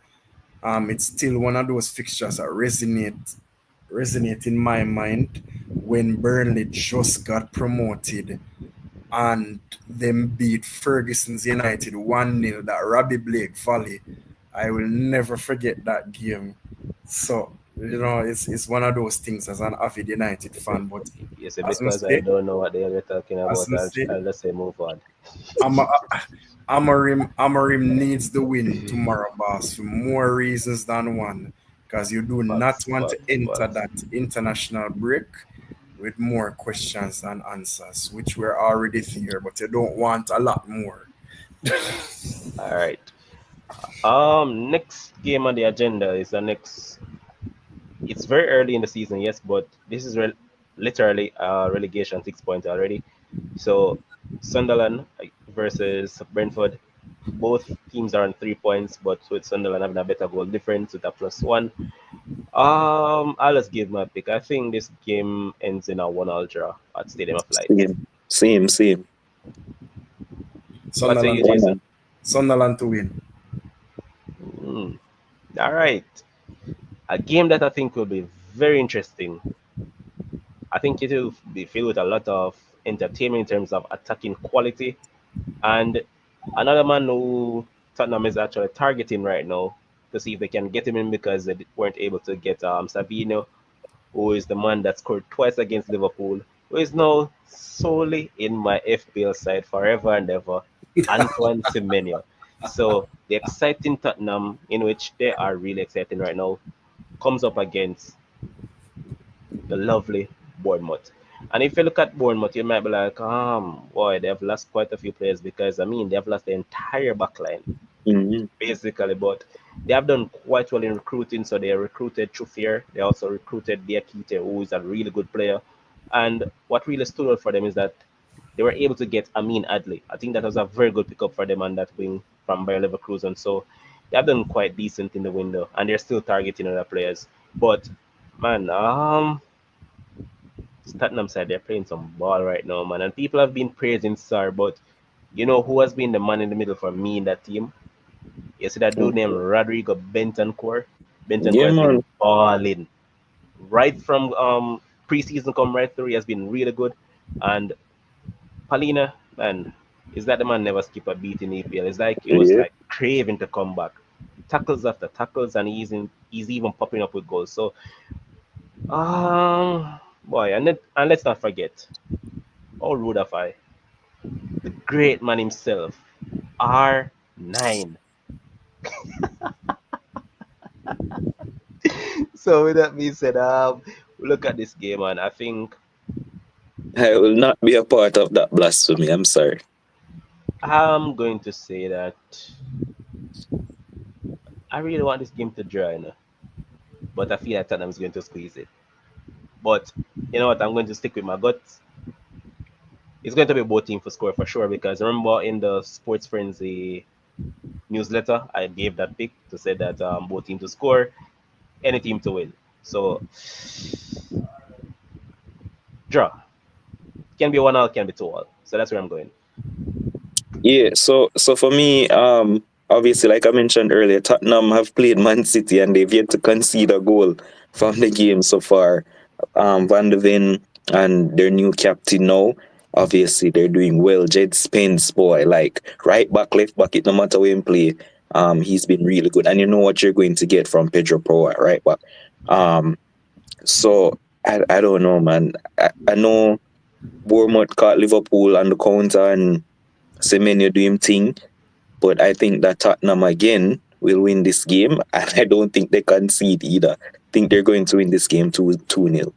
It's still one of those fixtures that resonate in my mind when Burnley just got promoted and them beat Ferguson's United 1-0, that Robbie Blake volley. I will never forget that game. So, it's one of those things as an avid United fan. But you say as I because I say, don't know what the hell you're talking as about, I say, I'll just say move on. Am- Amarim needs the win tomorrow, boss, for more reasons than one. because you do not Facts, want to facts, enter facts. that international break with more questions than answers, which were already there, but you don't want a lot more. All right. Next game on the agenda is the next. It's very early in the season, yes, but this is literally relegation 6 points already. So Sunderland versus Brentford. Both teams are on 3 points, but with Sunderland having a better goal difference with a +1. I'll just give my pick. I think this game ends in a 1-all draw at Stadium of Light. Same. What say you, Sunderland, Jason? Sunderland to win. Hmm. All right. A game that I think will be very interesting. I think it will be filled with a lot of entertainment in terms of attacking quality. And another man who Tottenham is actually targeting right now to see if they can get him in because they weren't able to get Savino, who is the man that scored twice against Liverpool, who is now solely in my FPL side forever and ever, Antoine Semenyo. So the exciting Tottenham, in which they are really exciting right now, comes up against the lovely Bournemouth. And if you look at Bournemouth, you might be like, boy, they've lost quite a few players because, I mean, they've lost the entire back line, Mm-hmm. basically. But they have done quite well in recruiting. So they recruited Truffier. They also recruited Diakite, who is a really good player. And what really stood out for them is that they were able to get Amin Adli. I think that was a very good pickup for them on that wing from Bayer Leverkusen. So they have done quite decent in the window, and they're still targeting other players. But man, Tottenham side, they're playing some ball right now, man. And people have been praising Sar, but you know who has been the man in the middle for me in that team? You see that dude named Rodrigo Bentancourt? Bentancourt Yeah, has man. been balling. Right from preseason come right through, he has been really good. And Palina, man, is that the man never skip a beat in EPL? It's like he was Yeah. like craving to come back. Tackles after tackles, and he's even popping up with goals. So boy, and let's not forget, how rude of I, the great man himself, R9. So with that being said, we look at this game, and I think I will not be a part of that blasphemy. I'm sorry. I'm going to say that I really want this game to draw, but I feel like Tottenham is going to squeeze it. But you know what? I'm going to stick with my guts. It's going to be both teams for score for sure because remember in the Sports Frenzy newsletter, I gave that pick to say that both teams to score, any team to win. So draw. Can be 1-all, can be 2-all. So that's where I'm going. Yeah, so for me, obviously, like I mentioned earlier, Tottenham have played Man City and they've yet to concede a goal from the game so far. Van de Ven and their new captain now, obviously they're doing well. Jed Spence, boy, like right back, left back, it no matter where him play. He's been really good, and you know what you're going to get from Pedro Pro at right back. Um, so I don't know, man. I know Bournemouth caught Liverpool on the counter and Semenyo do him thing. But I think that Tottenham again will win this game, and I don't think they concede either. I think they're going to win this game 2 nil.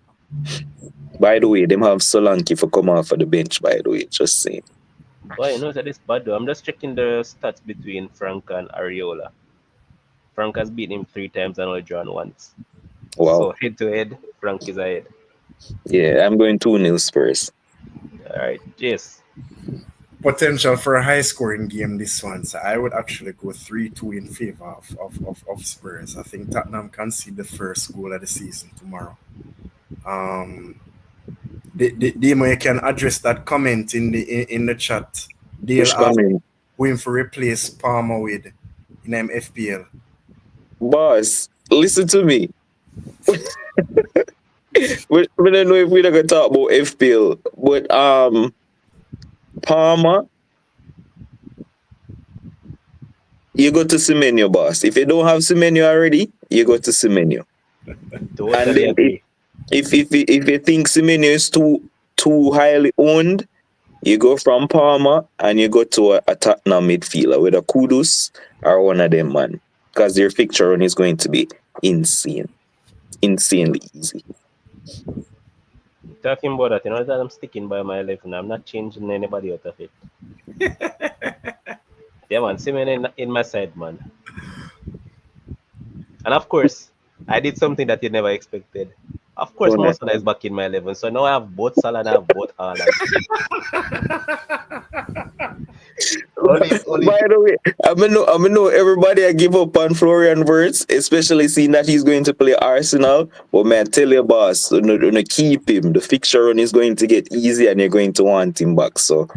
By the way, them have Solanke for come off of the bench, by the way, just saying. Boy, you know that is bad though. I'm just checking the stats between Frank and Ariola. Frank has beaten him 3 times and only drawn once. Wow. So head to head, Frank is ahead. Yeah, I'm going 2 nil Spurs. All right, yes. Potential for a high scoring game this one. So I would actually go 3-2 in favor of Spurs. I think Tottenham can see the first goal of the season tomorrow. Demo, you can address that comment in the chat. Dale Which asked coming? who him for replace Palmer with in FPL. Boss, listen to me. We don't know if we're not going to talk about FPL, but Palmer, you go to Semenyo, boss. If you don't have Semenyo already, you go to Semenyo. And Totally then agree. if you think Semenyo is too highly owned, you go from Palmer and you go to a Tottenham midfielder, whether Kudus or one of them, man. because their fixture run is going to be insane, insanely easy. Talking about that, you know that I'm sticking by my 11. I'm not changing anybody out of it. Yeah, man. See me in my side, man. And of course, I did something that you never expected. Of course, So, Mosana is back in my 11. So now I have both Salah and I have both Haaland. Only by the way, I know everybody I give up on Florian Wirtz, especially seeing that he's going to play Arsenal. But man, tell your boss, keep him. The fixture run is going to get easy and you're going to want him back. So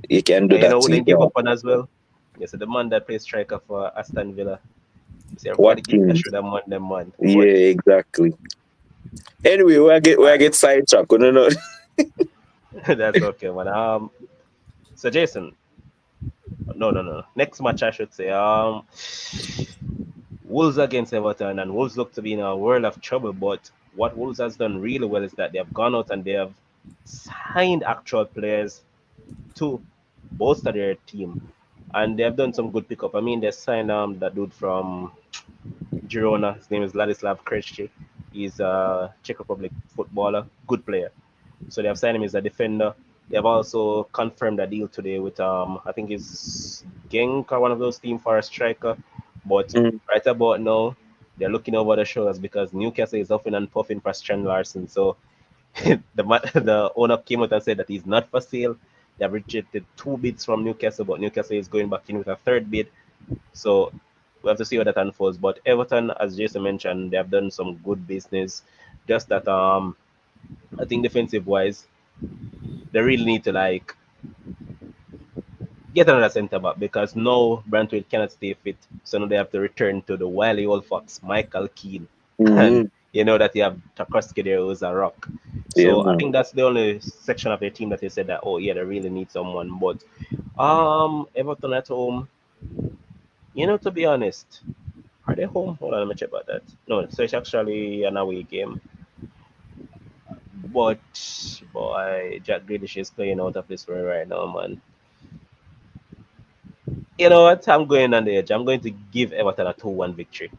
you can do and you that know who to then give your up on as well? Yes, the man that plays striker for Aston Villa. See, everybody give that Watkins. should have won them man. But Yeah, exactly. Anyway, where I get sidetracked. No, no. that's okay, man. So Jason, no. Next match I should say. Wolves against Everton, and Wolves look to be in a world of trouble. But what Wolves has done really well is that they have gone out and they have signed actual players to bolster their team, and they have done some good pickup. I mean, they signed that dude from Girona. His name is Ladislav Krejci. He's a Czech Republic footballer, good player. So they have signed him as a defender. They have also confirmed a deal today with I think it's Genk or one of those teams for a striker. But Mm, right about now, they're looking over the shoulders because Newcastle is huffing and puffing for Strand Larson. So the owner came out and said that he's not for sale. They have rejected two bids from Newcastle, but Newcastle is going back in with a third bid. So we have to see how that unfolds. But Everton, as Jason mentioned, they have done some good business. Just that I think defensive wise, they really need to like get another centre back because now Brantwaite cannot stay fit. So now they have to return to the wily old fox, Michael Keane. And mm-hmm. you know that you have Tarkowski there who's a rock. Yeah, So I man. think that's the only section of their team that they said that, oh yeah, they really need someone. But Everton at home, to be honest, are they home? Hold on, let me check about that. No, so it's actually an away game. But boy, Jack Grealish is playing out of this world right now, man. You know what? I'm going on the edge. I'm going to give Everton a 2-1 victory.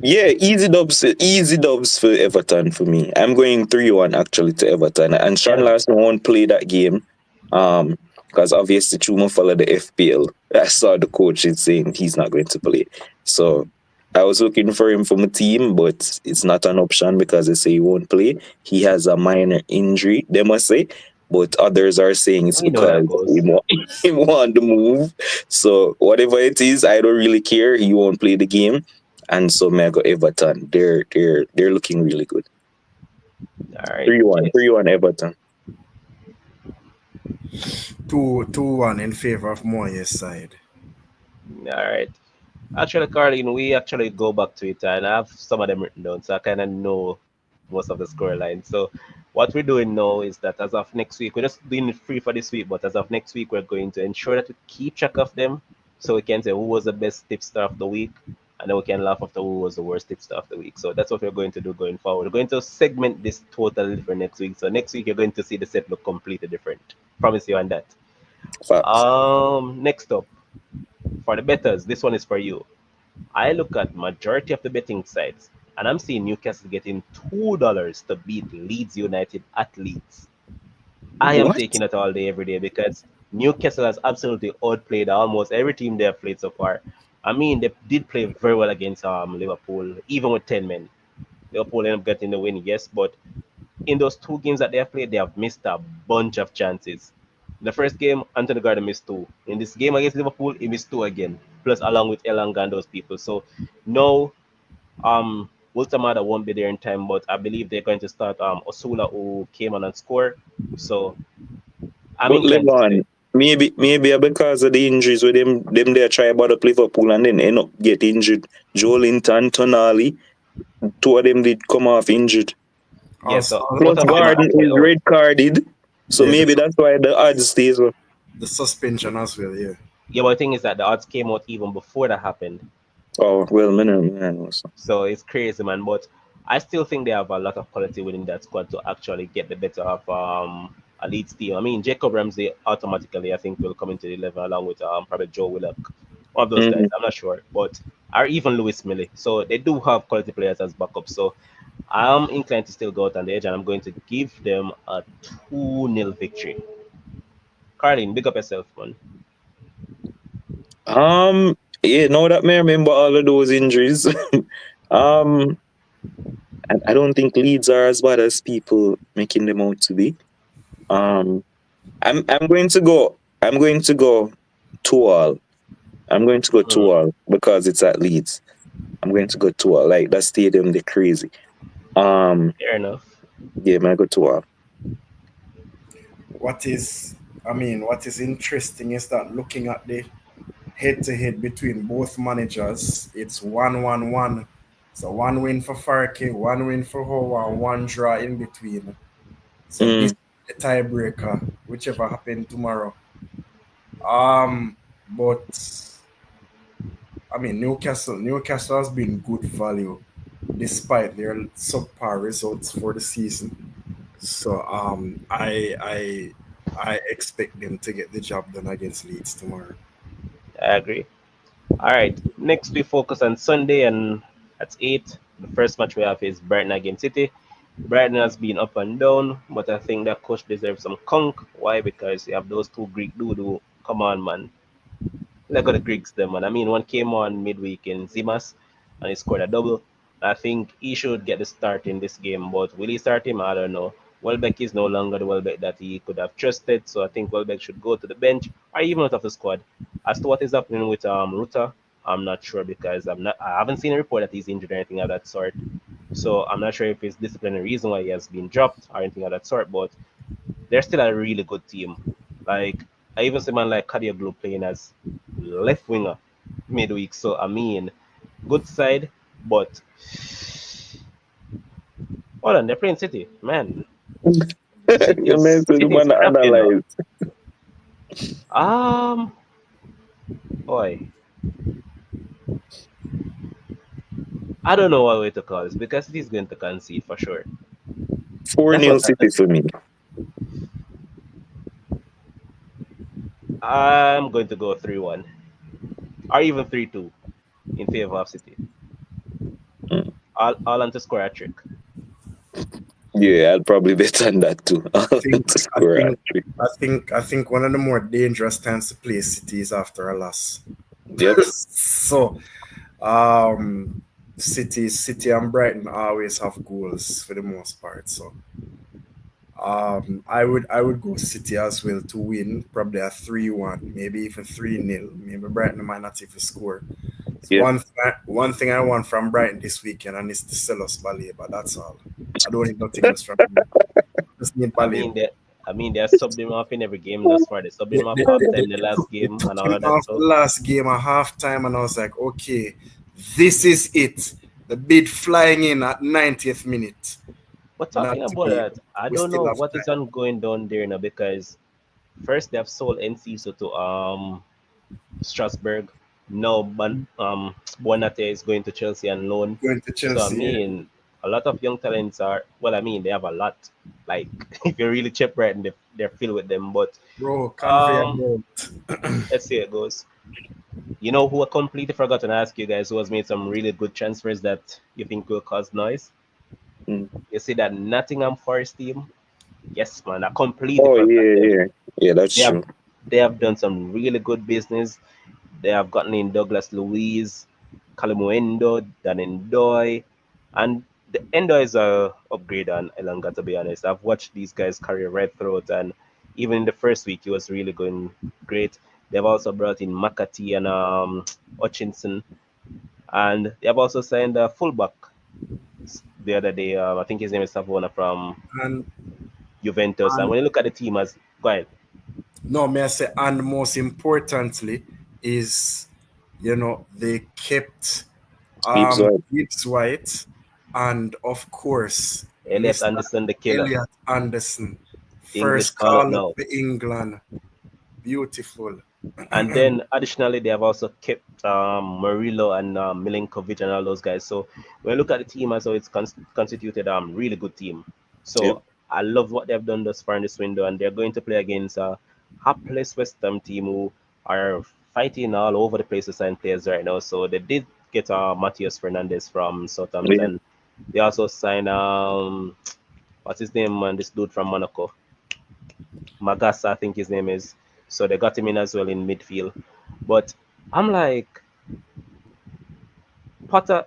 Yeah, easy dubs for Everton for me. I'm going 3-1 actually to Everton. And You Sean know, Larson won't play that game. Because obviously Chuma follow the FPL. I saw the coach is saying he's not going to play. So I was looking for him from a team, but it's not an option because they say he won't play. He has a minor injury, they must say. But others are saying it's we know because that goes. he want to move. So whatever it is, I don't really care. He won't play the game. And so Mega Everton, they're looking really good. All right, 3-1, Jason. 3-1 Everton. 2-1 in favor of Moyes' side. All right. Actually, Carlin, we actually go back to it and I have some of them written down, so I kind of know most of the score lines. So, what we're doing now is that as of next week, we're just doing it free for this week, but as of next week, we're going to ensure that we keep track of them so we can say who was the best tipster of the week and then we can laugh after who was the worst tipster of the week. So, that's what we're going to do going forward. We're going to segment this totally different next week. So, next week, you're going to see the set look completely different. Promise you on that. Facts. Next up, for the betters, this one is for you. I look at majority of the betting sites, and I'm seeing Newcastle getting $2 to beat Leeds United at Leeds. I am What? taking it all day, every day, because Newcastle has absolutely outplayed almost every team they have played so far. I mean, they did play very well against Liverpool, even with 10 men. Liverpool ended up getting the win, yes, but in those two games that they have played, they have missed a bunch of chances. The first game, Anthony Gordon missed two. In this game against Liverpool, he missed two again, plus along with Elanga and those people. So no, Ultamada won't be there in time, but I believe they're going to start Osula, who came on and scored. So I'm But inclined to say, Legon, maybe because of the injuries with them they try about up Liverpool and then end up get injured. Joe Linton, Tonali, two of them did come off injured. yeah. Also, So both Plus of them are Gordon actually is out. red carded. So yeah, maybe that's why the odds stays up. the suspension as well, yeah. Yeah, but the thing is that the odds came out even before that happened. Oh well, man, so. So it's crazy, man. But I still think they have a lot of quality within that squad to actually get the better of a Leeds team. I mean, Jacob Ramsey automatically, I think, will come into the 11 along with probably Joe Willock. One of those guys. Mm. I'm not sure, but or even Lewis Millie. So they do have quality players as backup. So I'm inclined to still go out on the edge, and I'm going to give them a 2-0 victory. Carlin, big up yourself, man. Yeah, now that me remember all of those injuries, um, I don't think Leeds are as bad as people making them out to be. Um, I'm going to go. I'm going to go 2-2. I'm going to go Mm, 2-2 because it's at Leeds. I'm going to go 2-2. Like that stadium, they're crazy. Um, fair enough. yeah, man, I go 2-2. What is, what is interesting is that looking at the head to head between both managers, it's 1-1-1. So one win for Farke, one win for Howard, one draw in between. So this Mm, is the tiebreaker, whichever happen tomorrow. But Newcastle has been good value despite their subpar results for the season. So I expect them to get the job done against Leeds tomorrow. I agree. All right. Next, we focus on Sunday, and at 8. The first match we have is Brighton against City. Brighton has been up and down, but I think that coach deserves some conk. Why? Because you have those two Greek dude. Come on, man. Look at the Greeks, them, man. I mean, one came on midweek in Zimas, and he scored a double. I think he should get the start in this game, but will he start him? I don't know. Welbeck is no longer the Welbeck that he could have trusted, so I think Welbeck should go to the bench or even out of the squad. As to what is happening with Ruta, I'm not sure because I haven't seen a report that he's injured or anything of that sort. So I'm not sure if it's disciplinary reason why he has been dropped or anything of that sort, but they're still a really good team. Like I even see man like Kadioglu playing as left winger midweek. So I mean, good side, but hold on, they're playing City, man. City you is meant to City is want to crap, you know. analyze. Um, boy, I don't know what way to call this because City's going to concede for sure. Four That's nil what I'm City for me. I'm going to go 3-1 or even 3-2 in favor of City. Mm. All on to score a trick. Yeah, I'd probably bet on that too. I think To I score think actually. I think one of the more dangerous times to play City is after a loss. Yep. So um City and Brighton always have goals for the most part. So I would go City as well to win, probably a 3-1, maybe even 3-0. Maybe Brighton might not even score. So Yep. one thing I want from Brighton this weekend and is to sell us Baleba. That's all. I don't need nothing else from you. Just need I Baleba. mean, they subbed him off in every game thus far. They subbed They, him off they, half they, they, time the they took, last they game took and all him of that off stuff. the last game at halftime, and I was like, okay, this is it. The bid flying in at 90th minute. But Not talking to about be. that, I We don't still know have what is time. on going down there now because first they have sold NCSO to Strasbourg. Now Bonate is going to Chelsea on loan. Going to So I Chelsea, yeah. mean a lot of young talents are well, I mean they have a lot. Like if you really check right and they're filled with them. But Bro, conveyor um belt. let's see how it goes. You know who I completely forgot to ask you guys who has made some really good transfers that you think will cause noise? Mm. You see that Nottingham Forest team? Yes, man, I completely Oh forgot yeah, them. yeah. Yeah, that's They have true. they have done some really good business. They have gotten in Douglas Louise, Kalimuendo, Dan Doy, and the Endo is a upgrade on Elanga. To be honest, I've watched these guys carry right through it, and even in the first week, he was really going great. They've also brought in McAtee and Hutchinson, and they have also signed a fullback the other day. I think his name is Savona from And Juventus. And and when you look at the team as go ahead, no, may I say, and most importantly is, they kept Gibbs White. Gibbs White, and of course Elliot Mr. Anderson, the killer, Elliot Anderson, English first call up call up now. for England. Beautiful. And then additionally, they have also kept Murillo and Milinkovic and all those guys. So when you look at the team as well, it's constituted really good team. Yep. So I love what they've done thus far in this window, and they're going to play against a hapless West Ham team who are fighting all over the place to sign players right now. So they did get Matheus Fernandez from Yeah. Southampton. They also signed what's his name, man? This dude from Monaco, Magassa, I think his name is. So they got him in as well in midfield. But I'm like, Potter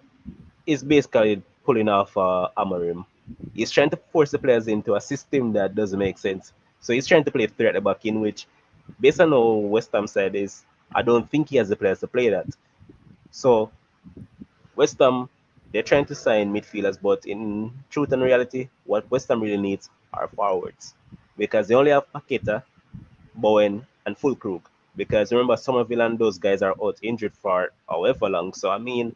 is basically pulling off Amorim. He's trying to force the players into a system that doesn't make sense. So he's trying to play three at the back, in which, based on how West Ham side is, I don't think he has the players to play that. So West Ham, they're trying to sign midfielders, but in truth and reality, what West Ham really needs are forwards, because they only have Paqueta, Bowen, and Fulkrug. Because remember, Somerville and those guys are out injured for however long. So I mean,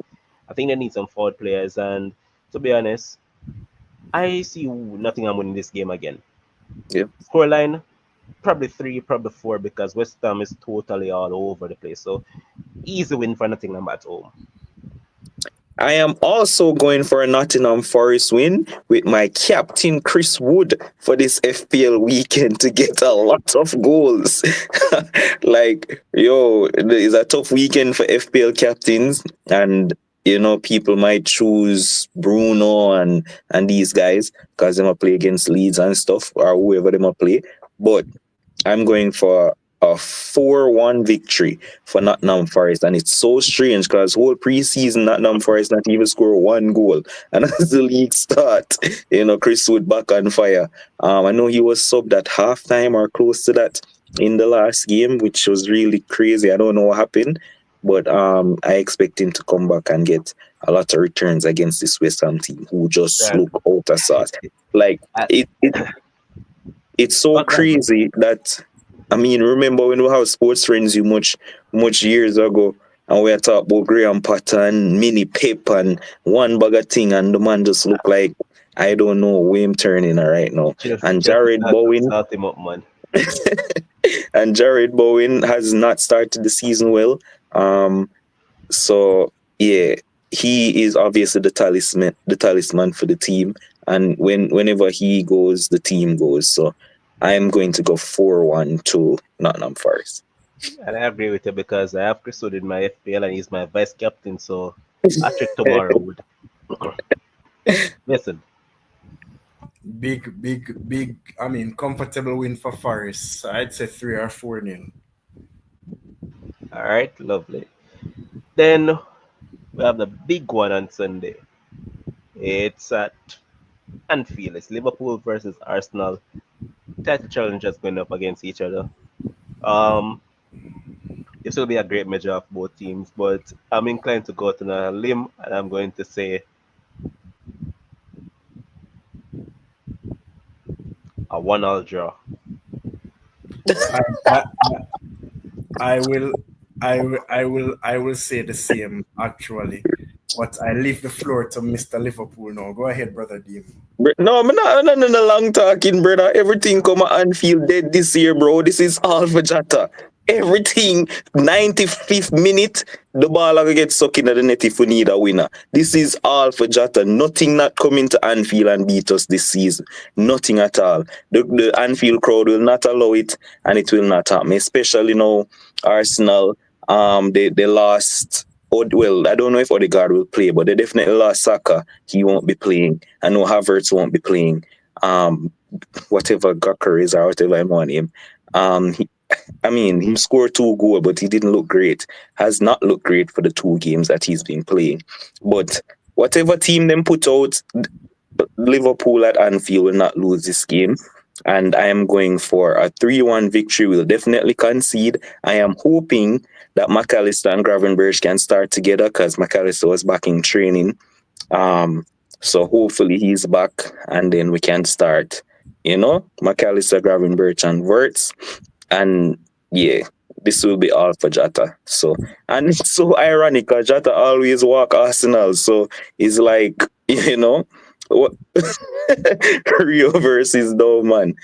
I think they need some forward players. And to be honest, I see Nottingham winning this game again. Yeah. Scoreline probably three, probably four, because West Ham is totally all over the place. So easy win for Nottingham at home. I am also going for a Nottingham Forest win with my captain Chris Wood for this FPL weekend to get a lot of goals. Like, yo, it's a tough weekend for FPL captains, and people might choose Bruno and these guys because they might play against Leeds and stuff, or whoever they might play. But I'm going for a 4-1 victory for Nottingham Forest. And it's so strange because whole preseason Nottingham Forest not even score one goal. And as the league start, Chris Wood back on fire. I know he was subbed at halftime or close to that in the last game, which was really crazy. I don't know what happened. But I expect him to come back and get a lot of returns against this West Ham team who just And look out of sauce. Like, I, it's so but man, crazy that, I mean, remember when we have sports friends you much years ago, and we are talking about Graham Potter and Mini Pep and one bag of thing, and the man just look like, I don't know where I'm turning right now. And should have Jared started to Bowen start him up, man. and Jared Bowen has not started the season well. Um, so yeah, he is obviously the talisman for the team, and whenever he goes, the team goes. So I'm going to go 4-1 to Nottingham Forest. And I agree with you because I have Chris Wood in my FPL and he's my vice captain. So I trick tomorrow would listen. Big. I mean, comfortable win for Forest. I'd say 3 or 4 nil. All right, lovely. Then we have the big one on Sunday. It's at Anfield. It's Liverpool versus Arsenal. Title challengers going up against each other. Um, this will be a great measure of both teams, but I'm inclined to go out on a limb and I'm going to say a 1-all draw. I, I, I will, I will say the same actually, but I leave the floor to Mr. Liverpool now. Go ahead, brother Dean. No, I'm not a long talking, brother. Everything come and feel dead this year, bro. This is all for Jota. Everything, 95th minute, the ball will get stuck in the net if we need a winner. This is all for Jota. Nothing not coming to Anfield and beat us this season. Nothing at all. The Anfield crowd will not allow it, and it will not happen. Especially now, Arsenal, they lost. Well, I don't know if Odegaard will play, but they definitely lost Saka. He won't be playing. I know Havertz won't be playing. Whatever Gucker is or whatever I want him. He scored 2 goals, but he didn't look great. Has not looked great for the 2 games that he's been playing. But whatever team them put out, Liverpool at Anfield will not lose this game. And I am going for a 3-1 victory. We'll definitely concede. I am hoping that McAllister and Gravenberch can start together because McAllister was back in training. So hopefully he's back and then we can start, McAllister, Gravenberch and Wirtz. And yeah, this will be all for Jota. So, and it's so ironic because Jota always walk Arsenal. So it's like, what Rio versus Dowman.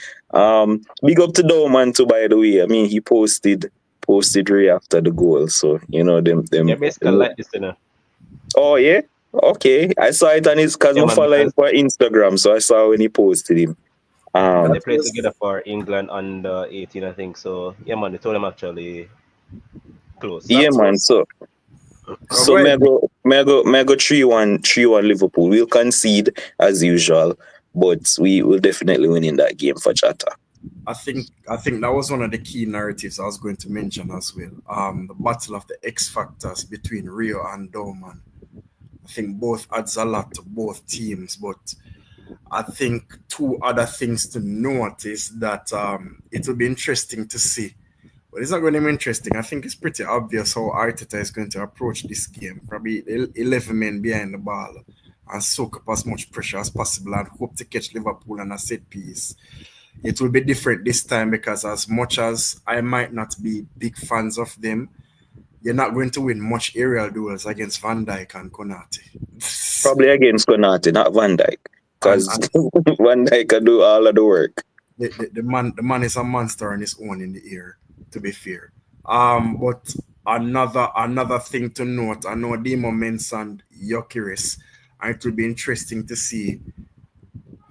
Big up to Dowman too, by the way. I mean, he posted Ray after the goal. So, them. They're basically like this, you know. Oh, yeah? Okay. I saw it on his, because Yeah, I'm man, following because for Instagram. So I saw when he posted him. they That play was together for England under 18, I think. So yeah, man, they told him actually close. Yeah, That man. was. Oh, So go ahead. may I go 3-1, 3-1 Liverpool. We'll concede as usual, but we will definitely win in that game for Chatter. I think that was one of the key narratives I was going to mention as well. The battle of the X factors between Rio and Dorman. I think both adds a lot to both teams, but I think two other things to note is that it will be interesting to see. But it's not going to be interesting. I think it's pretty obvious how Arteta is going to approach this game. Probably 11 men behind the ball and soak up as much pressure as possible and hope to catch Liverpool on a set piece. It will be different this time because as much as I might not be big fans of them, you're not going to win much aerial duels against Van Dijk and Konate. Probably against Konate, not Van Dijk, because And Van Dijk can do all of the work. the man is a monster on his own in the air, to be fair. But another thing to note, I know Demo mentioned Jokeris, and it will be interesting to see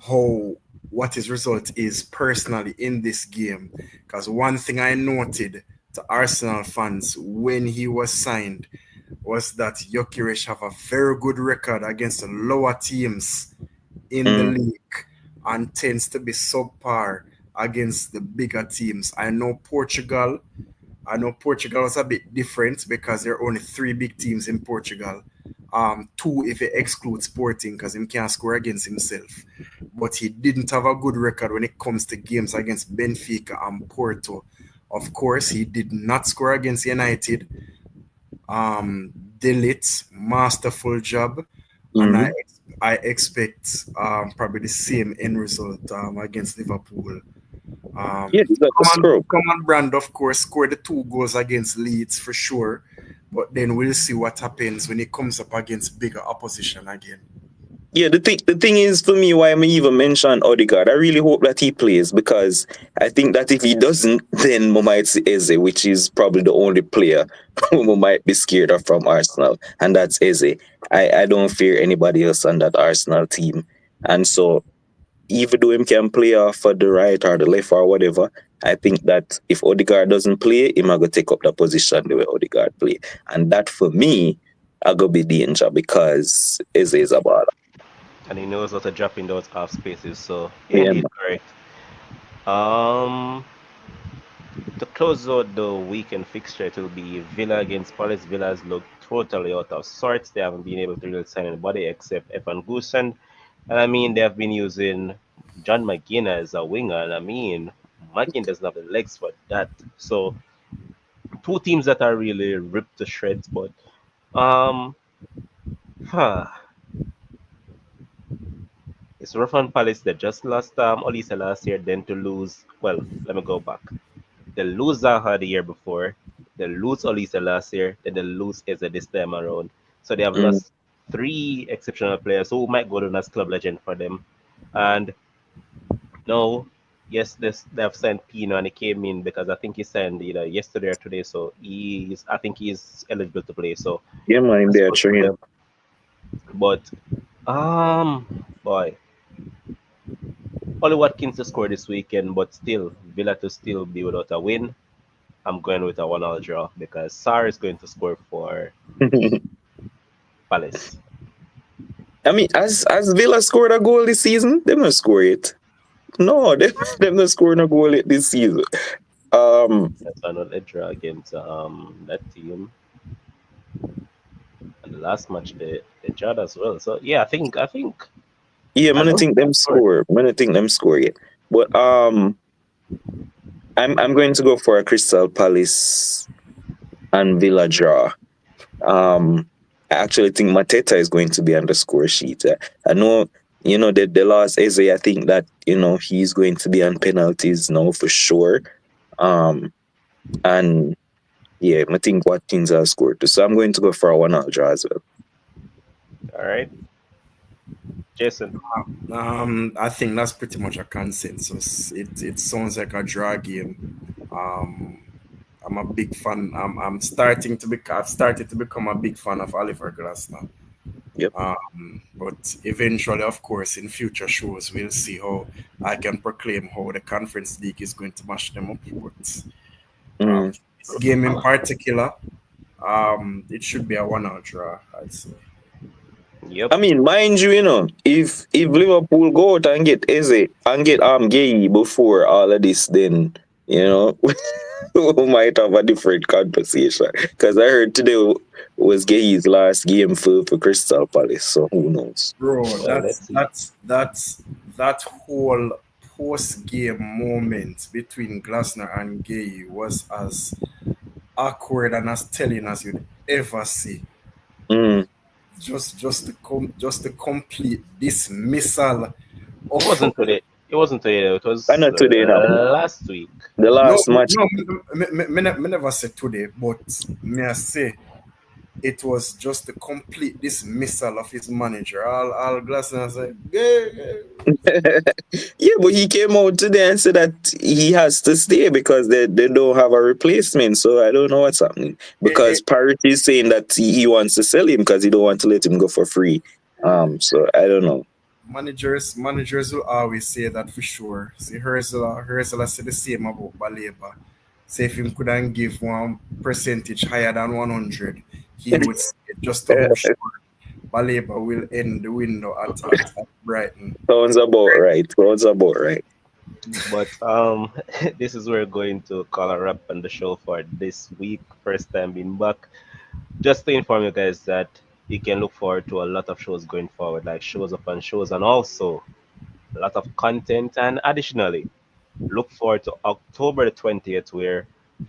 how what his result is personally in this game. Because one thing I noted to Arsenal fans when he was signed was that Jokeris have a very good record against the lower teams in the Mm, league and tends to be subpar against the bigger teams. I know Portugal was a bit different because there are only three big teams in Portugal. Two if you exclude Sporting because he can't score against himself. But he didn't have a good record when it comes to games against Benfica and Porto. Of course, he did not score against United. Delete, masterful job, and I mhm. I expect probably the same end result against Liverpool. Yeah, he's got the scrub. Common Brand, of course, scored the two goals against Leeds for sure, but then we'll see what happens when it comes up against bigger opposition again. Yeah, the thing is for me why I even mention Odegaard. I really hope that he plays because I think that if he doesn't, then we might see Eze, which is probably the only player we might be scared of from Arsenal, and that's Eze. I don't fear anybody else on that Arsenal team, and so even though him can play off for the right or the left or whatever, I think that if Odegaard doesn't play, him I go take up the position the way Odegaard play, and that for me I go be danger because Eze is a baller. And he knows how to drop in those half spaces. So yeah, Yeah, indeed correct. Um, to close out the weekend fixture, it will be Villa against Palace. Villa's look totally out of sorts. They haven't been able to really sign anybody except Evan Goosen. And I mean, they have been using John McGinn as a winger. And I mean, McGinn doesn't have the legs for that. So, two teams that are really ripped to shreds. But, um, huh, it's rough on Palace. They just lost Olisa last year, then to lose. Well, let me go back. They lose Zaha the year before. They lose Olisa last year. Then they lose Eze this time around. So they have mm, lost three exceptional players who might go down as club legend for them. And no, yes, they have signed Pino and he came in because I think he signed either yesterday or today. So I think he's eligible to play. So yeah, man, him that's there good for train. them. But boy, Ollie Watkins to score this weekend, but still Villa to still be without a win. I'm going with a 1-1 draw because Sarr is going to score for Palace. I mean, as Villa scored a goal this season, they not score it. No, them not scoring a goal yet this season. Um, That's another draw against that team. And the last match they drawed as well. So yeah, I think yeah, I man, I don't think think them that's scored. score. Man, I think them score yet. But I'm going to go for a Crystal Palace and Villa draw. Um, I actually think Mateta is going to be on the score sheet. I know, the last Eze, I think that, he's going to be on penalties now for sure. Um, and yeah, I think Watkins has scored too. So I'm going to go for a 1-1 draw as well. All right, Jason. I think that's pretty much a consensus. It sounds like a draw game. Um, I'm a big fan. I've started to become a big fan of Oliver Glasner. Yep. But eventually, of course, in future shows, we'll see how I can proclaim how the Conference League is going to mash them up. But Mm. game in particular, it should be a 1-1 draw, I'd say. Yep. I mean, mind you, if Liverpool go out and get Eze and get Gay before all of this, then you know we might have a different conversation. Because I heard today was Gay's last game for Crystal Palace, so who knows? Bro, Well, let's see. that whole post game moment between Glasner and Gay was as awkward and as telling as you'd ever see. Mm. Just the complete dismissal It of wasn't today. It wasn't today. It And was not today now. last week. The no last match. no me never say today, but me I say it was just the complete dismissal of his manager. All Glasner said, Yeah, but he came out today and said that he has to stay because they don't have a replacement. So I don't know what's happening. eh, Because Parity is saying that he wants to sell him because he don't want to let him go for free. So I don't know. managers will always say that for sure. See, Herzl said the same about Baleba. Say if him couldn't give one percentage higher than 100, he would say just to how sure Baleba will end the window at Brighton. Sounds about right. Sounds about right. But this is where we're going to call a wrap on the show for this week. First time being back. Just to inform you guys that you can look forward to a lot of shows going forward, like shows upon shows, and also a lot of content. And additionally, look forward to October the 20th, where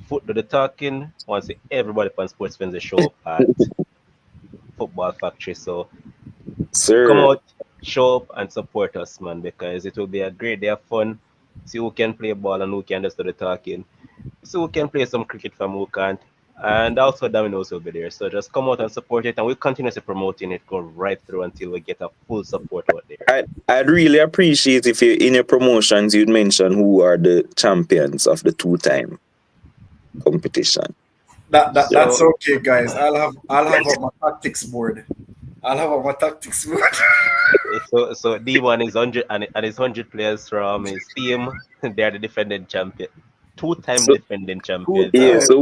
Foot to the Talking wants everybody on Sports Frenzy show up at Football Factory. So come Sir. out, show up, and support us, man, because it will be a great day of fun. See who can play ball and who can just do the talking. See who can play some cricket from who can't. And also Dominoes will be there. So just come out and support it, and we'll continuously promoting it, go right through until we get a full support out there. I'd really appreciate if you in your promotions you'd mention who are the champions of the 2-time competition. That's So okay, guys. I'll have up my tactics board. I'll have up my tactics board. so D1 is 100 and his 100 players from his team. They are the defending champion, two-time So defending Two champions. yeah, times. so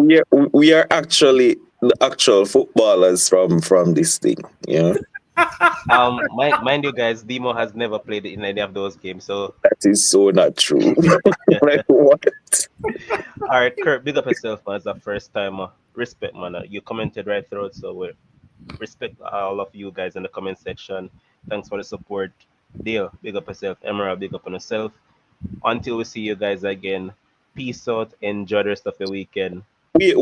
we are actually the actual footballers from this thing, you know. Mind you guys, Demo has never played in any of those games. So That is so not true. Like what? all right, Kurt, big up yourself, man. As a first timer. Respect, man. You commented right through it, so we respect all of you guys in the comment section. Thanks for the support. Dale, big up yourself. Emerald, big up on yourself. Until we see you guys again, peace out. Enjoy the rest of the weekend. Wait.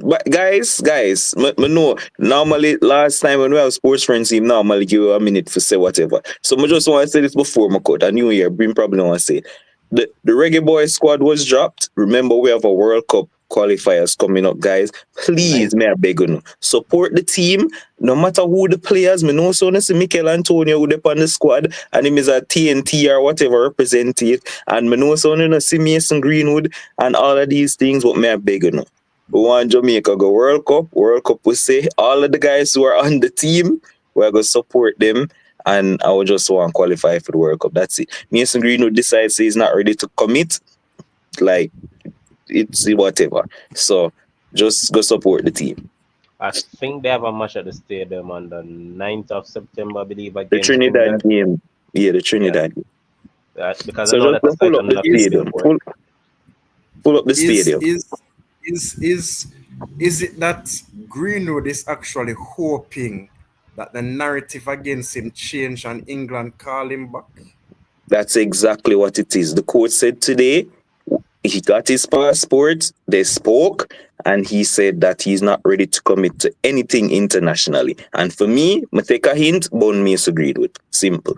But guys, me know. Normally, last time when we have sports friends, team normally give you a minute for say whatever. So I just want to say this before my cut. A new year, bring probably want to say the Reggae Boy squad was dropped. Remember, we have a World Cup qualifiers coming up, guys. Nice. Please, may I beg you, support the team. No matter who the players, me know so see Mikel Antonio who they on the squad, and him is a TNT or whatever represent it. And me know so see Mason Greenwood and all of these things. What may I beg you? We want Jamaica go World Cup. World Cup we say all of the guys who are on the team, we're gonna support them. And I would just want to qualify for the World Cup. That's it. Mason Greenwood decides he's not ready to commit. Like it's whatever. So just go support the team. I think they have a match at the stadium on the 9th of September, I believe, The against Trinidad England. game. Yeah, the Yeah, Trinidad game. because I So know just that aside pull up from the the Is stadium. support. Pull up the is stadium. is is is is it that Greenwood is actually hoping that the narrative against him change and England call him back? That's exactly what it is. The coach said today he got his passport, they spoke, and he said that he's not ready to commit to anything internationally. And for me, I take a hint, Bone Mason Greenwood. Simple.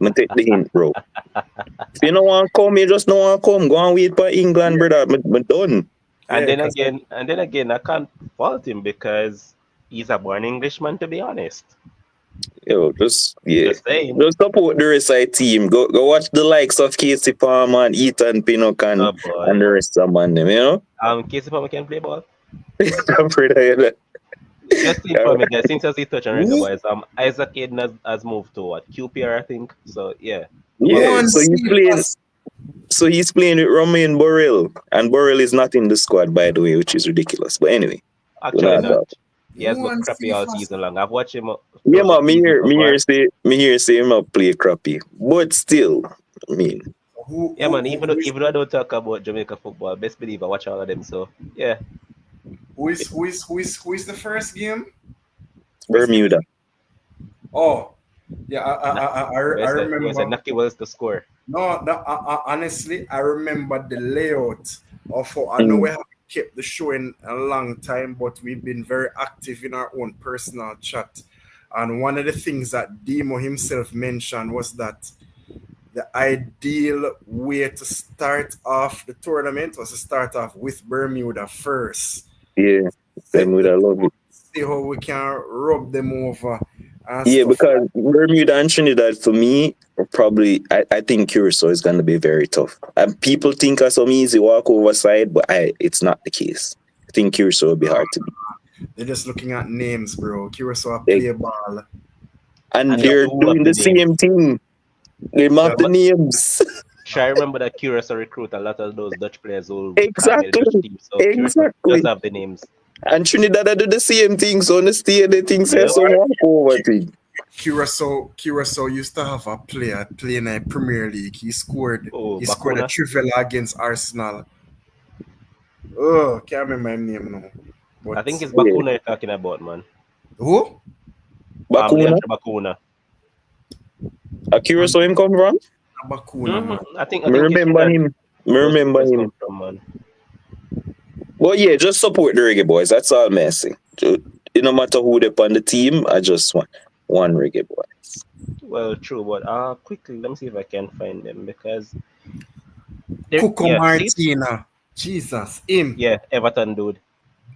I take the hint, bro. If you don't want to come, you just don't want to come. Go and wait for England, Yeah, brother. I'm done. And yeah, then because again, I can't fault him because he's a born Englishman, to be honest. Yo, just yeah. Just saying. Just support the rest of the team. Go watch the likes of Casey Palmer and Ethan Pinnock Oh and the boy. rest of them, you know? Casey Palmer can play ball. I'm pretty Just to inform you guys, since I see touch on Reggae who Boys, Isaac Hayden has moved to what? QPR, I think. So yeah. who Yeah, on so you see playing us So he's playing with Romain Borrell, and Borrell is not in the squad, by the way, which is ridiculous. But anyway, we're Actually, not not. that. He has looked One crappy see all fast. season long. I've watched him Yeah, throughout the man, season so far. me here say him not play crappy, but still, I mean, Who Yeah, who man. who, Even who though, is even though I don't talk about Jamaica football, best believe I watch all of them. So yeah, who is the first game? First game is Bermuda. oh yeah Na- I where's the remember. Naki Wells to score? No, honestly, I remember the layout of how I know we Mm, haven't kept the show in a long time, but we've been very active in our own personal chat. And one of the things that Demo himself mentioned was that the ideal way to start off the tournament was to start off with Bermuda first, yeah, set the Bermuda, love tone, it. see how we can rub them over and Yeah, stuff like because Bermuda and Trinidad for me are probably I think Curacao is gonna be very tough. And people think of some easy walkover side, but it's not the case. I think Curacao will be hard to beat. they're just looking at names, bro. Curacao They- play ball. And And they they're do have doing the the names. same thing. They Yeah, have the names. Sure, I remember that Curious recruit a lot of those Dutch players who can't make the Dutch Exactly. team. So Curious does Exactly. have the names. And Trinidad I do the same thing. So on the state they think say Yep. some walkover thing. Curacao used to have a player playing a Premier League. Oh, He scored a Bakuna. trivela against Arsenal. Oh, can't remember his name now. I think But it's Yeah. Bakuna you're talking about, man. who? Bakuna. Leandro Bakuna. A Curacao him come from? Bakuna, man. I Me think it's remember that him. Me those two remember players him. come from, man. But yeah, just support the reggae boys. That's all I'm saying. No matter who they on the team, I just want one reggae boy. Well, true, but quickly let me see if I can find them because Cuco yeah, see, Martina. Jesus, him. yeah, Everton dude.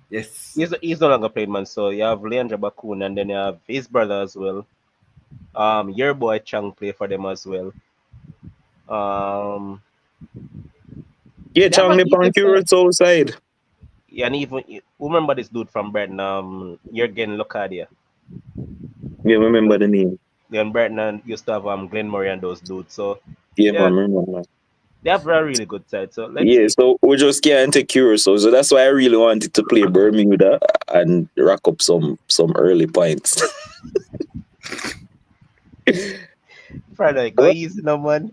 Yes. He's no longer playing, man. So you have Leandro Bakuna and then you have his brother as well. Your boy Chang play for them as well. Um, Yeah, they have Chang a Nippon decent side. Curacao side. Yeah, and even remember this dude from Brighton, Jurgen Locadia. Yeah, remember the name. Then Brighton used to have Glenn Murray and those dudes. So Yeah, yeah, man, remember. they have a really good side. So let's Yeah, see. so we just can't take Curacao. So that's why I really wanted to play Bermuda and rack up some early points. Friday, go easy now, man.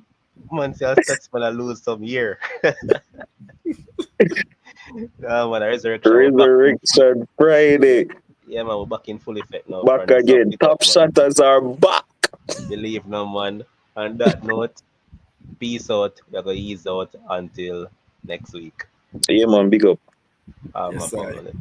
Man, see, I'll start smell and lose some year. Man, resurrection. We're back in full. Resurrection Friday. Yeah, man, we're back in full effect now, Back friend. So again. pick up, Top man. shotters are back. Believe no, man. On that note, peace out. We're going to ease out until next week. Yeah, man, big up. Yes, My sir. family.